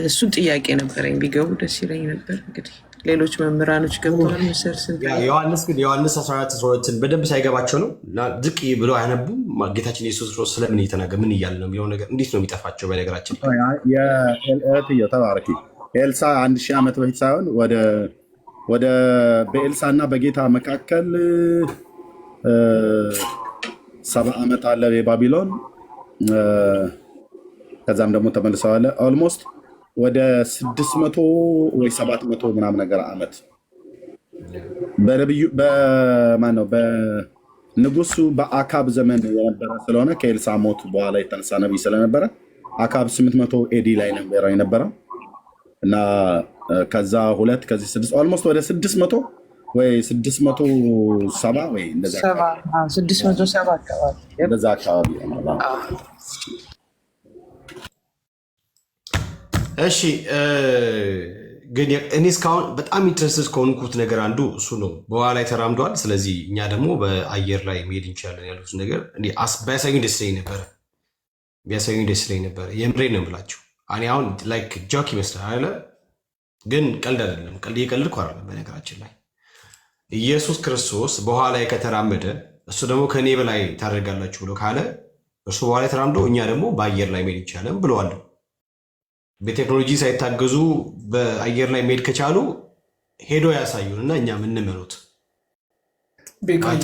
S4: እሱን ጥያቄ ነበረኝ። ቢገቡ ደስ ይለኝ ነበር። እንግዲህ ሌሎች መምህራኖች ገብተዋል መሰል
S5: ዮሐንስ 14 በደንብ ሳይገባቸው ነው ዝቅ ብለው አያነቡም። ጌታችን ኢየሱስ ክርስቶስ ስለምን እየተናገረ ምን እያለ ነው የሚለው ነገር እንዴት ነው የሚጠፋቸው? በነገራችን
S1: ተባረኪ ኤልሳ 1000 ዓመት በፊት ሳይሆን ወደ በኤልሳ እና በጌታ መካከል 70 ዓመት አለ የባቢሎን። ከዛም ደግሞ ተመልሰዋለ ኦልሞስት ወደ 600 ወይ 700 ምናምን ነገር ዓመት በማነው በንጉሱ በአካብ ዘመን የነበረ ስለሆነ ከኤልሳ ሞት በኋላ የተነሳ ነቢይ ስለነበረ አካብ 800 ኤዲ ላይ ነበረ የነበረው እና ከዛ 2 ከዚህ 6 ኦልሞስት ወደ 600 ወይ 670 ወይ እንደዛ
S4: 670 አካባቢ
S1: እንደዛ አካባቢ ነው።
S5: እሺ ግን እኔ እስካሁን በጣም ኢንትረስትድ ከሆንኩት ነገር አንዱ እሱ ነው። በኋላ ላይ ተራምደዋል። ስለዚህ እኛ ደግሞ በአየር ላይ መሄድ እንችላለን ያሉት ነገር ቢያሳዩኝ ደስ ይለኝ ነበረ። የምሬን ነው የምላችሁ። እኔ አሁን ላይክ ጆክ ይመስላል አይደለ? ግን ቀልድ አይደለም። ቀልድ እየቀልድኩ አይደለም። በነገራችን ላይ ኢየሱስ ክርስቶስ በኋላ ላይ ከተራመደ እሱ ደግሞ ከእኔ በላይ ታደርጋላችሁ ብሎ ካለ እሱ በኋላ ላይ ተራምዶ እኛ ደግሞ በአየር ላይ መሄድ እንችላለን ብለዋል። በቴክኖሎጂ ሳይታገዙ በአየር ላይ መሄድ ከቻሉ ሄዶ ያሳዩን እና እኛ የምንመሩት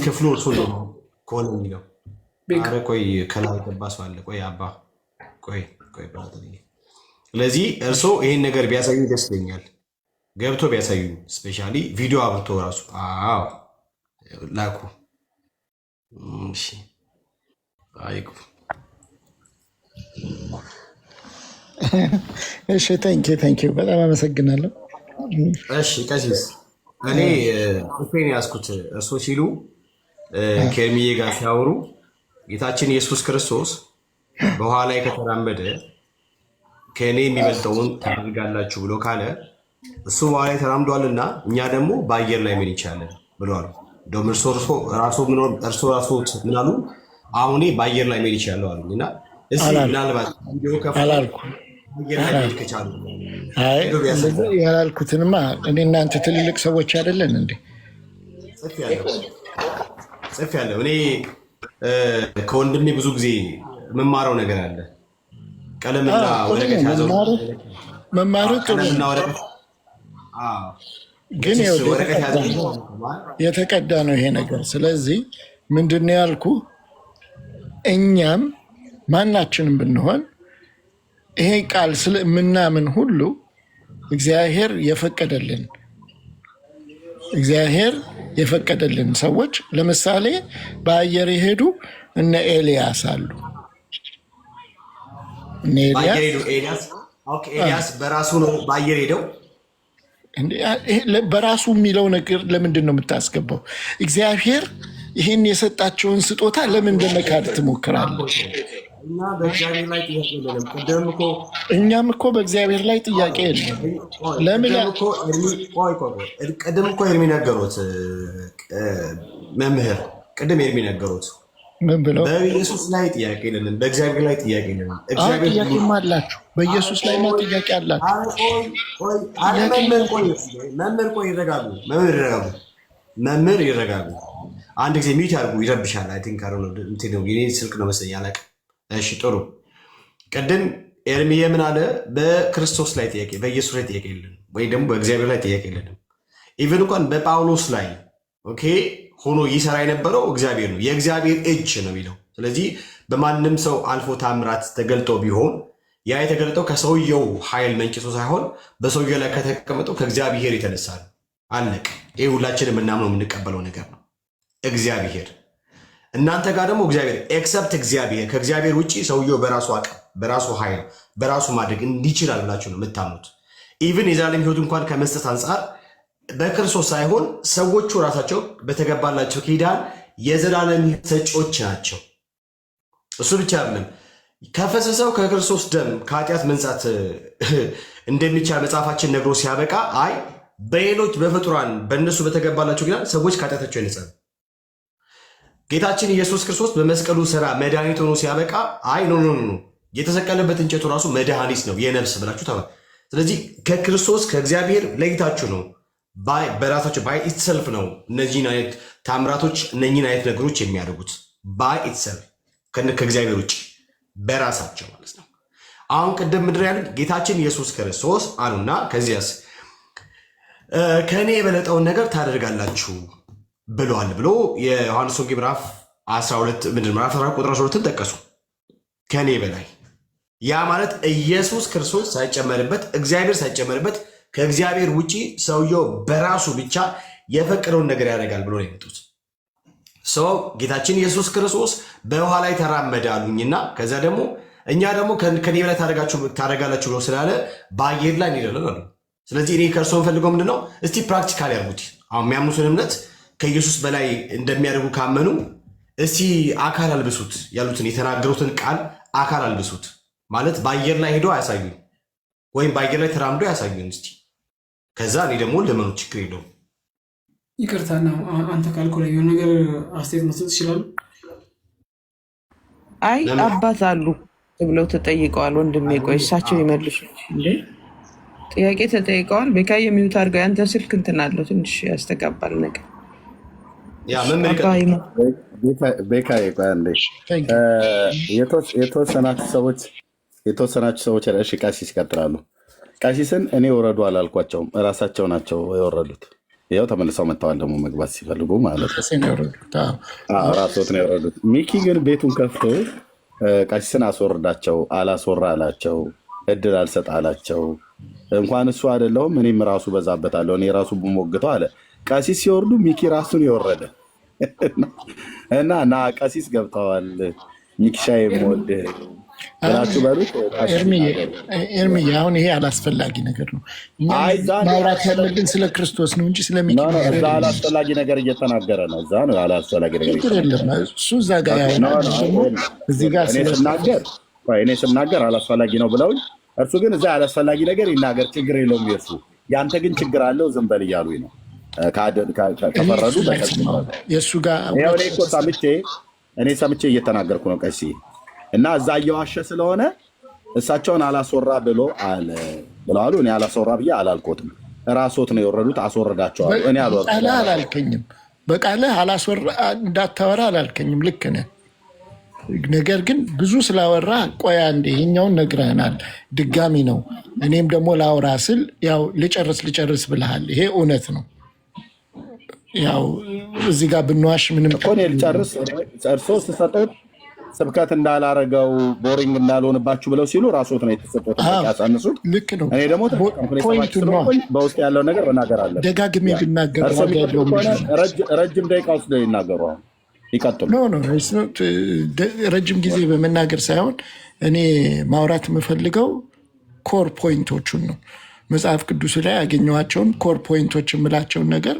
S5: ክፍሉ እርሱ ነው ከሆነ የሚለው ኧረ ቆይ ከላይ ገባ ሰው አለ። ቆይ አባ ቆይ ስለዚህ እርስዎ ይሄን ነገር ቢያሳዩ ደስ ይለኛል። ገብቶ ቢያሳዩ ስፔሻሊ ቪዲዮ አብርቶ ራሱ ላኩ። እሺ አይኩ
S2: እሺ ታንኪዩ በጣም አመሰግናለሁ።
S5: እሺ ቀሲስ እኔ ኦፔን ያዝኩት እርሶ ሲሉ ከሚዬ ጋር ሲያወሩ ጌታችን ኢየሱስ ክርስቶስ በኋላ ላይ ከተራመደ ከእኔ የሚበልጠውን ታደርጋላችሁ ብሎ ካለ እሱ በኋላ ላይ ተራምዷልና እኛ ደግሞ በአየር ላይ መሄድ ይቻላል ብለዋል። እንደውም እርሶ ራሱ ምን አሉ? አሁን በአየር ላይ መሄድ ይቻላል አሉኝ እና እዚህ ምናልባት
S2: ያላልኩትንማ እኔ እናንተ ትልልቅ ሰዎች አይደለን እንዴ?
S5: ጽፌያለሁ። እኔ ከወንድሜ ብዙ ጊዜ የምማረው ነገር አለ። ቀለምና ወረቀት ያዘው
S2: መማሩ ጥሩ ግን የተቀዳ ነው ይሄ ነገር። ስለዚህ ምንድን ነው ያልኩ፣ እኛም ማናችንም ብንሆን ይሄ ቃል ስለምናምን ሁሉ እግዚአብሔር የፈቀደልን ሰዎች ለምሳሌ በአየር የሄዱ እነ ኤልያስ አሉ።
S5: ኤልያስ በራሱ ነው በአየር ሄደው።
S2: በራሱ የሚለው ነገር ለምንድን ነው የምታስገባው? እግዚአብሔር ይህን የሰጣቸውን ስጦታ ለምን ለመካድ ትሞክራለህ? እኛም እኮ በእግዚአብሔር ላይ ጥያቄ የለም። ለምን
S5: ቅድም እኮ ኤርሚ ነገሩት፣ መምህር ቅድም ኤርሚ ነገሩት
S2: ምን ብለው?
S5: በኢየሱስ ላይ ጥያቄ የለንም፣ በእግዚአብሔር ላይ ጥያቄ የለንም።
S2: ጥያቄማ አላችሁ፣ በኢየሱስ ላይ ጥያቄ አላችሁ።
S5: መምህር ይረጋሉ። አንድ ጊዜ ሚዩት ያድርጉ፣ ይረብሻል። አይ ቲንክ የኔ ስልክ ነው መሰለኝ፣ አላውቅም። እሺ ጥሩ። ቅድም ኤርሚዬ ምን አለ? በክርስቶስ ላይ ጥያቄ፣ በኢየሱስ ላይ ጥያቄ የለንም፣ ወይ ደግሞ በእግዚአብሔር ላይ ጥያቄ የለንም። ኢቨን እንኳን በጳውሎስ ላይ ኦኬ ሆኖ ይሰራ የነበረው እግዚአብሔር ነው፣ የእግዚአብሔር እጅ ነው የሚለው። ስለዚህ በማንም ሰው አልፎ ታምራት ተገልጦ ቢሆን ያ የተገለጠው ከሰውየው ኃይል መንጭቶ ሳይሆን በሰውየው ላይ ከተቀመጠው ከእግዚአብሔር የተነሳ ነው። አለቅ። ይህ ሁላችን የምናምነው የምንቀበለው ነገር ነው። እግዚአብሔር እናንተ ጋር ደግሞ እግዚአብሔር ኤክሰፕት እግዚአብሔር ከእግዚአብሔር ውጭ ሰውየው በራሱ አቅም በራሱ ኃይል በራሱ ማድረግ እንዲችላል ብላችሁ ነው የምታምኑት። ኢቭን የዘላለም ሕይወት እንኳን ከመስጠት አንጻር በክርስቶስ ሳይሆን ሰዎቹ ራሳቸው በተገባላቸው ኪዳን የዘላለም ሰጪዎች ናቸው። እሱ ብቻ አይደለም፣ ከፈሰሰው ከክርስቶስ ደም ከኃጢአት መንጻት እንደሚቻል መጽሐፋችን ነግሮ ሲያበቃ አይ በሌሎች በፍጡራን በእነሱ በተገባላቸው ኪዳን ሰዎች ከኃጢአታቸው ይነጻሉ። ጌታችን ኢየሱስ ክርስቶስ በመስቀሉ ስራ መድኃኒት ሆኖ ሲያበቃ አይ ኖ የተሰቀለበት እንጨቱ ራሱ መድኃኒት ነው የነፍስ ብላችሁ ተባለ። ስለዚህ ከክርስቶስ ከእግዚአብሔር ለይታችሁ ነው በራሳቸው ባይ ኢትሰልፍ ነው እነዚህን አይነት ታምራቶች እነዚህን አይነት ነገሮች የሚያደርጉት ባይ ኢትሰልፍ ከእግዚአብሔር ውጭ በራሳቸው ማለት ነው። አሁን ቅድም ምድር ያሉት ጌታችን ኢየሱስ ክርስቶስ አሉና ከዚያስ ከእኔ የበለጠውን ነገር ታደርጋላችሁ ብሏል ብሎ የዮሐንስ ወንጌል ምዕራፍ 12 ምዕራፍ 14 ቁጥር 12 ጠቀሱ። ከእኔ በላይ ያ ማለት ኢየሱስ ክርስቶስ ሳይጨመርበት እግዚአብሔር ሳይጨመርበት ከእግዚአብሔር ውጪ ሰውየው በራሱ ብቻ የፈቀደውን ነገር ያደርጋል ብሎ ነው የመጡት። ሰው ጌታችን ኢየሱስ ክርስቶስ በውሃ ላይ ተራመደ አሉኝና ከዛ ደግሞ እኛ ደግሞ ከኔ በላይ ታደርጋላችሁ ብሎ ስላለ በአየር ላይ እንሄዳለን አሉ። ስለዚህ እኔ ከእርሶ የምፈልገው ምንድነው? እስቲ ፕራክቲካል ያርጉት። አሁን የሚያምኑትን እምነት ከኢየሱስ በላይ እንደሚያደርጉ ካመኑ እስቲ አካል አልብሱት፣ ያሉትን የተናገሩትን ቃል አካል አልብሱት ማለት በአየር ላይ ሄዶ አያሳዩኝ ወይም በአየር ላይ ተራምዶ አያሳዩኝ እስቲ። ከዛ እኔ ደግሞ ለመኑ ችግር የለውም።
S6: ይቅርታና አንተ ካልኩ ላይ የሆነ ነገር አስተያየት መስጠት ይችላሉ?
S4: አይ አባት አሉ ብለው ተጠይቀዋል። ወንድሜ ቆይ እሳቸው ይመልሱ። ጥያቄ ተጠይቀዋል። ቤካ የሚሉት አድርገው ያንተ ስልክ እንትን አለው ትንሽ ያስተጋባል ነገር
S1: ቤካ የተወሰናችሁ ሰዎች እሺ ቀሲስ ይቀጥላሉ። ቀሲስን እኔ ወረዱ አላልኳቸውም፣ እራሳቸው ናቸው የወረዱት። ይኸው ተመልሰው መጥተዋል ደግሞ መግባት ሲፈልጉ ማለት ነው። ራስዎት ነው የወረዱት። ሚኪ ግን ቤቱን ከፍቶ ቀሲስን አስወርዳቸው አላስወራ አላቸው፣ እድል አልሰጥ አላቸው። እንኳን እሱ አይደለሁም እኔም ራሱ በዛበታለሁ፣ እኔ ራሱ ብሞግተው አለ። ቀሲስ ሲወርዱ ሚኪ ራሱን የወረደ እና ቀሲስ ገብተዋል። ሚኪሻ የምወድህ ብላችሁ በሉት።
S2: ኤርሚዬ አሁን ይሄ አላስፈላጊ ነገር ነው። ማውራት ያለብን ስለ ክርስቶስ ነው እንጂ ስለሚኪ
S1: እዛ አላስፈላጊ ነገር እየተናገረ ነው። እዛ ነው አላስፈላጊ ነገር
S2: እሱ እዛ ጋር እዚህ ጋር
S1: እኔ ስናገር አላስፈላጊ ነው ብለውኝ፣ እርሱ ግን እዛ አላስፈላጊ ነገር ይናገር ችግር የለውም የሱ። ያንተ ግን ችግር አለው ዝም በል እያሉኝ ነው። ከፈረዱ
S2: የእሱ ጋር
S1: እኔ ሰምቼ እየተናገርኩ ነው ቀሲ እና እዛ እየዋሸ ስለሆነ እሳቸውን አላስወራ ብሎ አለ ብለዋሉ። እኔ አላስወራ ብዬ አላልኮትም። ራስዎት ነው የወረዱት፣ አስወረዳቸዋል። እኔ
S2: አላልከኝም፣ በቃልህ አላስወራ እንዳታወራ አላልከኝም። ልክ ነህ። ነገር ግን ብዙ ስላወራ ቆያ እንደ ይሄኛውን ነግረህናል፣ ድጋሚ ነው። እኔም ደግሞ ላውራ ስል ያው ልጨርስ ብልሃል። ይሄ እውነት ነው። ያው እዚህ ጋር ብንዋሽ ምንም
S1: እኮ እኔ ልጨርስ እርሶ ስሰጥህ ስብከት እንዳላረገው ቦሪንግ እንዳልሆንባችሁ ብለው ሲሉ ራስዎት ነው የተሰጡት ያሳንሱት።
S2: ልክ ነው።
S1: እኔ ደግሞ በውስጥ ያለው ነገር መናገር አለ።
S2: ደጋግሜ ብናገር
S1: ረጅም ደቂቃ ውስጥ ይናገሩ። ይቀጥሉ።
S2: ረጅም ጊዜ በመናገር ሳይሆን እኔ ማውራት የምፈልገው ኮር ፖይንቶቹን ነው። መጽሐፍ ቅዱስ ላይ ያገኘኋቸውን ኮር ፖይንቶች የምላቸውን ነገር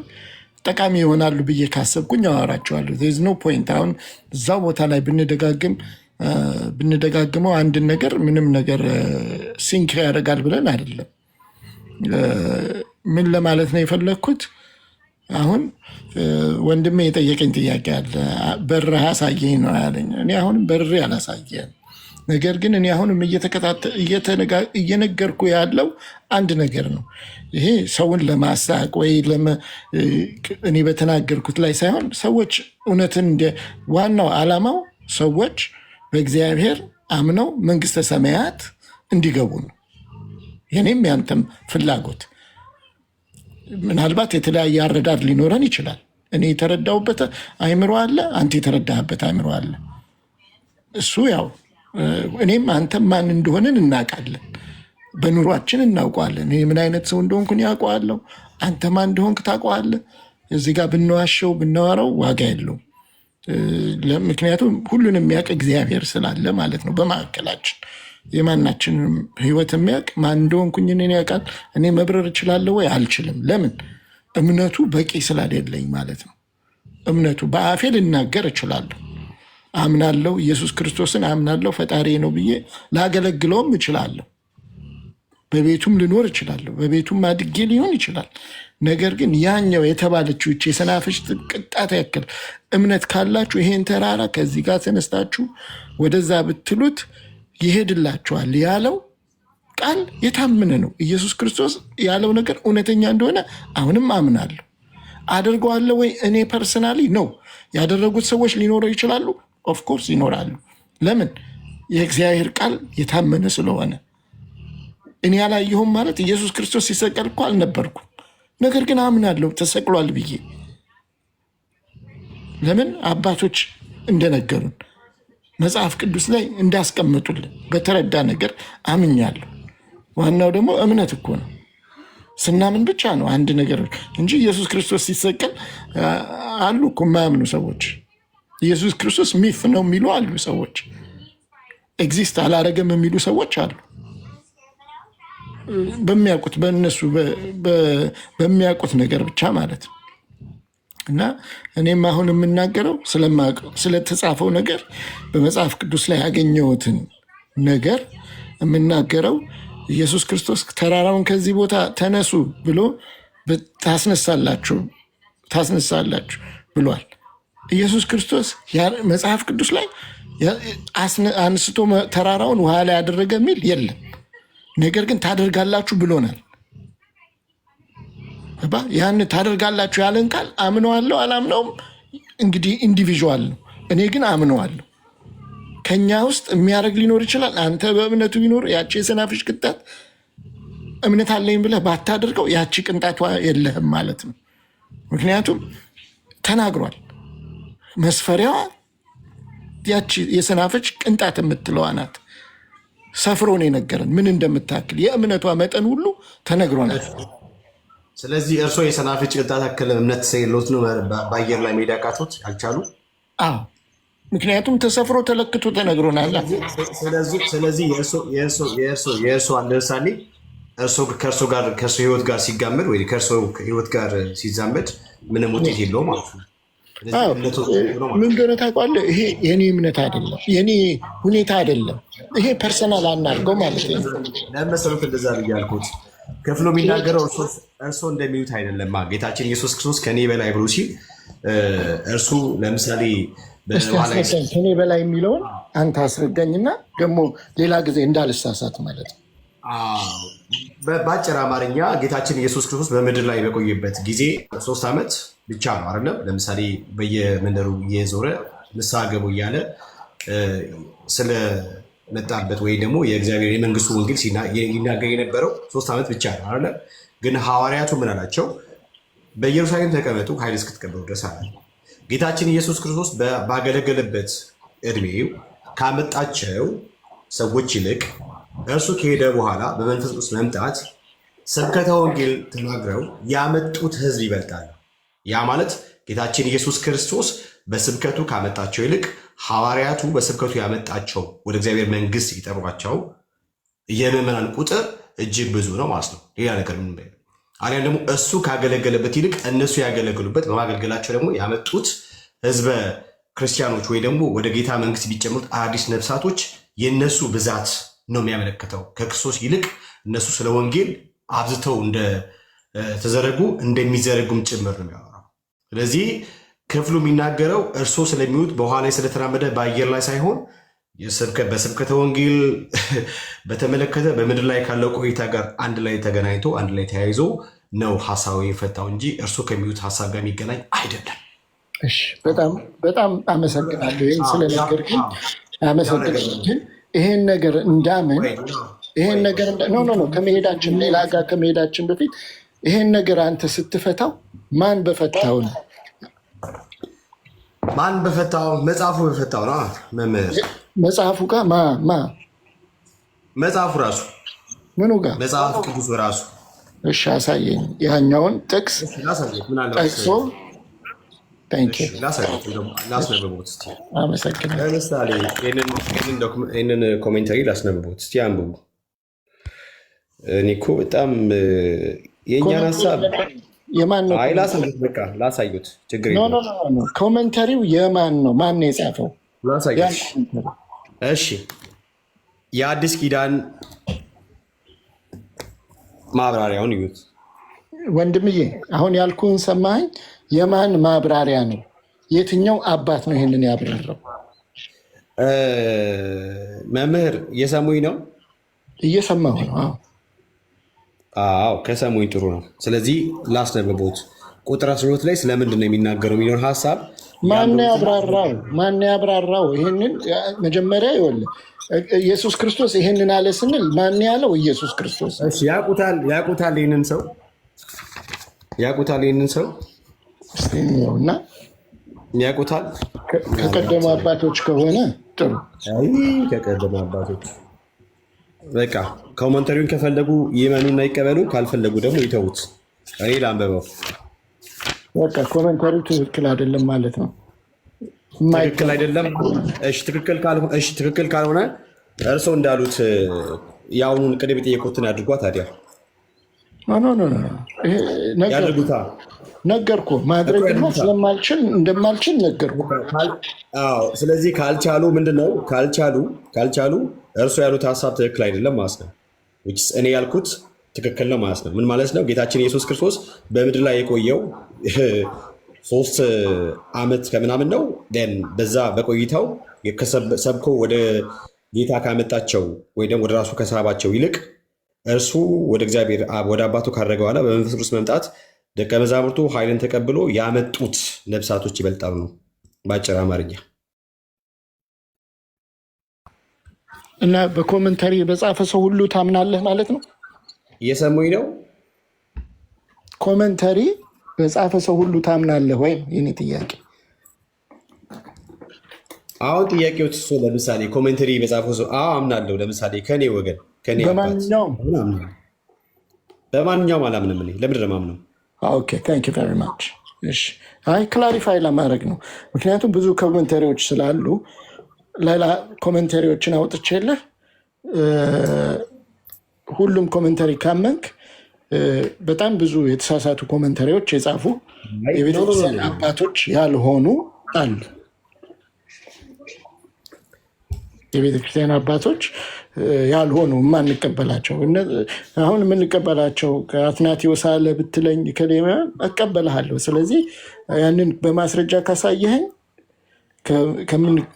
S2: ጠቃሚ ይሆናሉ ብዬ ካሰብኩኝ አወራቸዋለሁ። ዜዝ ኖ ፖይንት አሁን እዛው ቦታ ላይ ብንደጋግመው አንድን ነገር ምንም ነገር ሲንክ ያደርጋል ብለን አይደለም። ምን ለማለት ነው የፈለግኩት? አሁን ወንድሜ የጠየቀኝ ጥያቄ አለ። በረሃ አሳየኝ ነው ያለኝ። እኔ አሁንም በሬ አላሳየን። ነገር ግን እኔ አሁንም እየነገርኩ ያለው አንድ ነገር ነው። ይሄ ሰውን ለማሳቅ ወይ እኔ በተናገርኩት ላይ ሳይሆን ሰዎች እውነትን ዋናው ዓላማው ሰዎች በእግዚአብሔር አምነው መንግስተ ሰማያት እንዲገቡ ነው። የኔም ያንተም ፍላጎት። ምናልባት የተለያየ አረዳድ ሊኖረን ይችላል። እኔ የተረዳሁበት አይምሮ አለ፣ አንተ የተረዳህበት አይምሮ አለ። እሱ ያው እኔም አንተም ማን እንደሆንን እናውቃለን፣ በኑሯችን እናውቀዋለን። እኔ ምን አይነት ሰው እንደሆንኩን ያውቀዋለሁ፣ አንተ ማን እንደሆንክ ታውቀዋለህ። እዚህ ጋር ብንዋሸው ብናወራው ዋጋ የለውም። ምክንያቱም ሁሉን የሚያውቅ እግዚአብሔር ስላለ ማለት ነው። በማዕከላችን የማናችንም ህይወት የሚያውቅ ማን እንደሆንኩኝ እኔን ያውቃል። እኔ መብረር እችላለሁ ወይ? አልችልም። ለምን? እምነቱ በቂ ስላልሌለኝ ማለት ነው። እምነቱ በአፌ ልናገር እችላለሁ፣ አምናለሁ፣ ኢየሱስ ክርስቶስን አምናለሁ፣ ፈጣሪ ነው ብዬ ላገለግለውም እችላለሁ። በቤቱም ልኖር እችላለሁ፣ በቤቱም አድጌ ሊሆን ይችላል። ነገር ግን ያኛው የተባለችው የሰናፍጭ ቅንጣት ያክል እምነት ካላችሁ ይሄን ተራራ ከዚህ ጋር ተነስታችሁ ወደዛ ብትሉት ይሄድላችኋል ያለው ቃል የታመነ ነው። ኢየሱስ ክርስቶስ ያለው ነገር እውነተኛ እንደሆነ አሁንም አምናለሁ። አድርገዋለሁ ወይ? እኔ ፐርሰናሊ ነው። ያደረጉት ሰዎች ሊኖረው ይችላሉ፣ ኦፍኮርስ ይኖራሉ። ለምን? የእግዚአብሔር ቃል የታመነ ስለሆነ። እኔ ያላየሁም ማለት ኢየሱስ ክርስቶስ ሲሰቀል እኮ አልነበርኩም፣ ነገር ግን አምናለሁ ተሰቅሏል ብዬ። ለምን? አባቶች እንደነገሩን መጽሐፍ ቅዱስ ላይ እንዳስቀምጡልን በተረዳ ነገር አምኛለሁ። ዋናው ደግሞ እምነት እኮ ነው። ስናምን ብቻ ነው አንድ ነገር እንጂ ኢየሱስ ክርስቶስ ሲሰቀል አሉ እኮ የማያምኑ ሰዎች። ኢየሱስ ክርስቶስ ሚፍ ነው የሚሉ አሉ ሰዎች። ኤግዚስት አላረገም የሚሉ ሰዎች አሉ። በሚያውቁት በእነሱ በሚያውቁት ነገር ብቻ ማለት ነው። እና እኔም አሁን የምናገረው ስለተጻፈው ነገር በመጽሐፍ ቅዱስ ላይ ያገኘሁትን ነገር የምናገረው ኢየሱስ ክርስቶስ ተራራውን ከዚህ ቦታ ተነሱ ብሎ ታስነሳላችሁ ብሏል። ኢየሱስ ክርስቶስ መጽሐፍ ቅዱስ ላይ አንስቶ ተራራውን ውሃ ላይ ያደረገ የሚል የለም። ነገር ግን ታደርጋላችሁ ብሎናል። ያን ታደርጋላችሁ ያለን ቃል አምነዋለሁ አላምነውም እንግዲህ ኢንዲቪዥዋል ነው። እኔ ግን አምነዋለሁ። ከኛ ውስጥ የሚያደርግ ሊኖር ይችላል። አንተ በእምነቱ ቢኖር ያቺ የሰናፍጭ ቅንጣት እምነት አለኝ ብለህ ባታደርገው ያቺ ቅንጣቷ የለህም ማለት ነው። ምክንያቱም ተናግሯል። መስፈሪያዋ ያቺ የሰናፍጭ ቅንጣት የምትለዋ ናት። ሰፍሮ ነው የነገረን ምን እንደምታክል የእምነቷ መጠን ሁሉ ተነግሮናል።
S5: ስለዚህ እርሶ የሰናፍጭ ቅንጣት ያክል እምነት የለዎት ነው በአየር ላይ ሜዳ ቃቶት ያልቻሉ?
S2: አዎ፣ ምክንያቱም ተሰፍሮ ተለክቶ ተነግሮናል።
S5: ስለዚህ የእርሶ ለምሳሌ ከእርሶ ህይወት ጋር ሲጋመድ ወይ ከእርሶ ህይወት ጋር ሲዛመድ ምንም ውጤት የለውም ማለት ነው።
S2: ምን እንደሆነ ታውቃለህ? ይሄ የኔ እምነት አይደለም፣ የኔ ሁኔታ አይደለም። ይሄ ፐርሰናል አናድርገው ማለት ነው።
S5: ለመሰሉት እንደዛ ያልኩት ከፍሎ የሚናገረው እርሶ እንደሚሉት አይደለም። ጌታችን ኢየሱስ ክርስቶስ ከኔ በላይ ብሎ ሲል እርሱ ለምሳሌ
S2: ከኔ በላይ የሚለውን አንተ አስረዳኝና ደግሞ ሌላ ጊዜ እንዳልሳሳት ማለት ነው።
S5: በአጭር አማርኛ ጌታችን ኢየሱስ ክርስቶስ በምድር ላይ በቆየበት ጊዜ 3 ዓመት ብቻ ነው አይደለም። ለምሳሌ በየመንደሩ እየዞረ ንስሐ ገቡ እያለ ስለመጣበት ወይ ደግሞ የእግዚአብሔር የመንግስቱ ወንጌል ይናገር የነበረው 3 ዓመት ብቻ ነው አይደለም። ግን ሐዋርያቱ ምን አላቸው? በኢየሩሳሌም ተቀመጡ ኃይል እስክትቀበሉ ድረስ አለ። ጌታችን ኢየሱስ ክርስቶስ ባገለገለበት እድሜው ካመጣቸው ሰዎች ይልቅ እርሱ ከሄደ በኋላ በመንፈስ ቅዱስ መምጣት ስብከተ ወንጌል ተናግረው ያመጡት ህዝብ ይበልጣል። ያ ማለት ጌታችን ኢየሱስ ክርስቶስ በስብከቱ ካመጣቸው ይልቅ ሐዋርያቱ በስብከቱ ያመጣቸው ወደ እግዚአብሔር መንግስት ይጠሯቸው የምዕመናን ቁጥር እጅግ ብዙ ነው ማለት ነው። ሌላ ነገር ምን አሊያን ደግሞ እሱ ካገለገለበት ይልቅ እነሱ ያገለገሉበት በማገልገላቸው ደግሞ ያመጡት ህዝበ ክርስቲያኖች ወይ ደግሞ ወደ ጌታ መንግስት ቢጨምሩት አዲስ ነፍሳቶች የነሱ ብዛት ነው የሚያመለክተው። ከክርስቶስ ይልቅ እነሱ ስለ ወንጌል አብዝተው እንደተዘረጉ እንደሚዘረጉም ጭምር ነው የሚያወራው። ስለዚህ ክፍሉ የሚናገረው እርሶ ስለሚሉት በውሃ ላይ ስለተራመደ በአየር ላይ ሳይሆን በስብከተ ወንጌል በተመለከተ በምድር ላይ ካለው ቆይታ ጋር አንድ ላይ ተገናኝቶ አንድ ላይ ተያይዞ ነው ሀሳቡ የፈታው እንጂ እርሶ ከሚሉት ሀሳብ ጋር የሚገናኝ አይደለም።
S2: እሺ፣ በጣም አመሰግናለሁ። ይህን ስለነገር ግን አመሰግናለሁ። ግን ይሄን ነገር እንዳምን ይሄን ነገር ከመሄዳችን ሌላ ጋር ከመሄዳችን በፊት ይሄን ነገር አንተ ስትፈታው ማን በፈታው ነው?
S5: ማን በፈታው? መጽሐፉ በፈታው ነው። መምህር
S2: መጽሐፉ ጋር
S5: መጽሐፉ ራሱ
S2: ምኑ ጋር?
S5: መጽሐፍ ቅዱስ ራሱ።
S2: እሺ አሳየኝ። ያኛውን ጥቅስ ጠቅሶ
S5: ላስነብቦት እስኪ።
S2: አመሰግናለሁ።
S5: ለምሳሌ ይህንን ኮሜንታሪ ላስነብቦት እስኪ አንብቡ። እኔ እኮ በጣም የእኛን ሀሳብ ላሳዩት ችግር የለም።
S2: ኮሜንታሪው የማን ነው? ማን ነው የጻፈው?
S5: ላሳዩት። እሺ የአዲስ ኪዳን ማብራሪያውን እዩት
S2: ወንድምዬ። አሁን ያልኩህን ሰማኸኝ? የማን ማብራሪያ ነው? የትኛው አባት ነው ይሄንን ያብራራው?
S5: መምህር እየሰሙኝ ነው?
S2: እየሰማሁ ነው።
S5: አዎ ከሰሙኝ ጥሩ ነው። ስለዚህ ላስነብቦት ቁጥር 12 ላይ ስለምንድን ነው የሚናገረው የሚለውን ሀሳብ
S2: ማን ያብራራው? ይህንን መጀመሪያ ይኸውልህ ኢየሱስ ክርስቶስ ይህንን አለ ስንል ማን ያለው? ኢየሱስ ክርስቶስ።
S5: ያውቁታል ይህንን ሰው
S2: እና
S5: ያውቁታል።
S2: ከቀደሙ አባቶች ከሆነ ጥሩ።
S5: ከቀደሙ አባቶች በቃ ኮመንተሪውን ከፈለጉ ይመኑና ይቀበሉ፣ ካልፈለጉ ደግሞ ይተዉት። እኔ ላንበበው።
S2: በቃ ኮመንተሪው ትክክል አይደለም ማለት ነው።
S5: ትክክል አይደለም። እሺ ትክክል ካልሆነ እርስዎ እንዳሉት የአሁኑን ቅድም የጠየቁትን አድርጓ። ታዲያ ያድርጉታ።
S2: ነገርኩህ። ማድረግ እንደማልችል ነገርኩህ።
S5: ስለዚህ ካልቻሉ ምንድነው? ካልቻሉ እርሱ ያሉት ሀሳብ ትክክል አይደለም ማለት ነው። እኔ ያልኩት ትክክል ነው ማለት ነው። ምን ማለት ነው? ጌታችን ኢየሱስ ክርስቶስ በምድር ላይ የቆየው 3 ዓመት ከምናምን ነው። በዛ በቆይታው ሰብኮ ወደ ጌታ ካመጣቸው ወይ ደግሞ ወደ ራሱ ከሳባቸው ይልቅ እርሱ ወደ እግዚአብሔር ወደ አባቱ ካረገ በኋላ በመንፈስ ቅዱስ መምጣት ደቀ መዛሙርቱ ኃይልን ተቀብሎ ያመጡት ነፍሳቶች ይበልጣሉ ነው በአጭር አማርኛ።
S2: እና በኮመንተሪ በጻፈ ሰው ሁሉ ታምናለህ ማለት ነው?
S5: እየሰሙኝ ነው?
S2: ኮመንተሪ በጻፈ ሰው ሁሉ ታምናለህ ወይም? የኔ ጥያቄ
S5: አሁን ጥያቄው እሱ ለምሳሌ ኮሜንተሪ በጻፈው ሰው አምናለሁ። ለምሳሌ ከኔ ወገን በማንኛውም አላምንም። እኔ ለምንድን ነው የማምነው?
S2: ኦኬ ታንክ ዩ ቬሪ ማች። እሺ አይ ክላሪፋይ ለማድረግ ነው። ምክንያቱም ብዙ ኮሜንተሪዎች ስላሉ ሌላ ኮሜንተሪዎችን አውጥቼልህ ሁሉም ኮሜንተሪ ካመንክ በጣም ብዙ የተሳሳቱ ኮሜንተሪዎች የጻፉ የቤተክርስቲያን አባቶች ያልሆኑ አሉ። የቤተክርስቲያን አባቶች ያልሆኑ የማንቀበላቸው አሁን የምንቀበላቸው ከአትናቴዎስ አለ ብትለኝ ከሌማ እቀበልሃለሁ። ስለዚህ ያንን በማስረጃ ካሳየኸኝ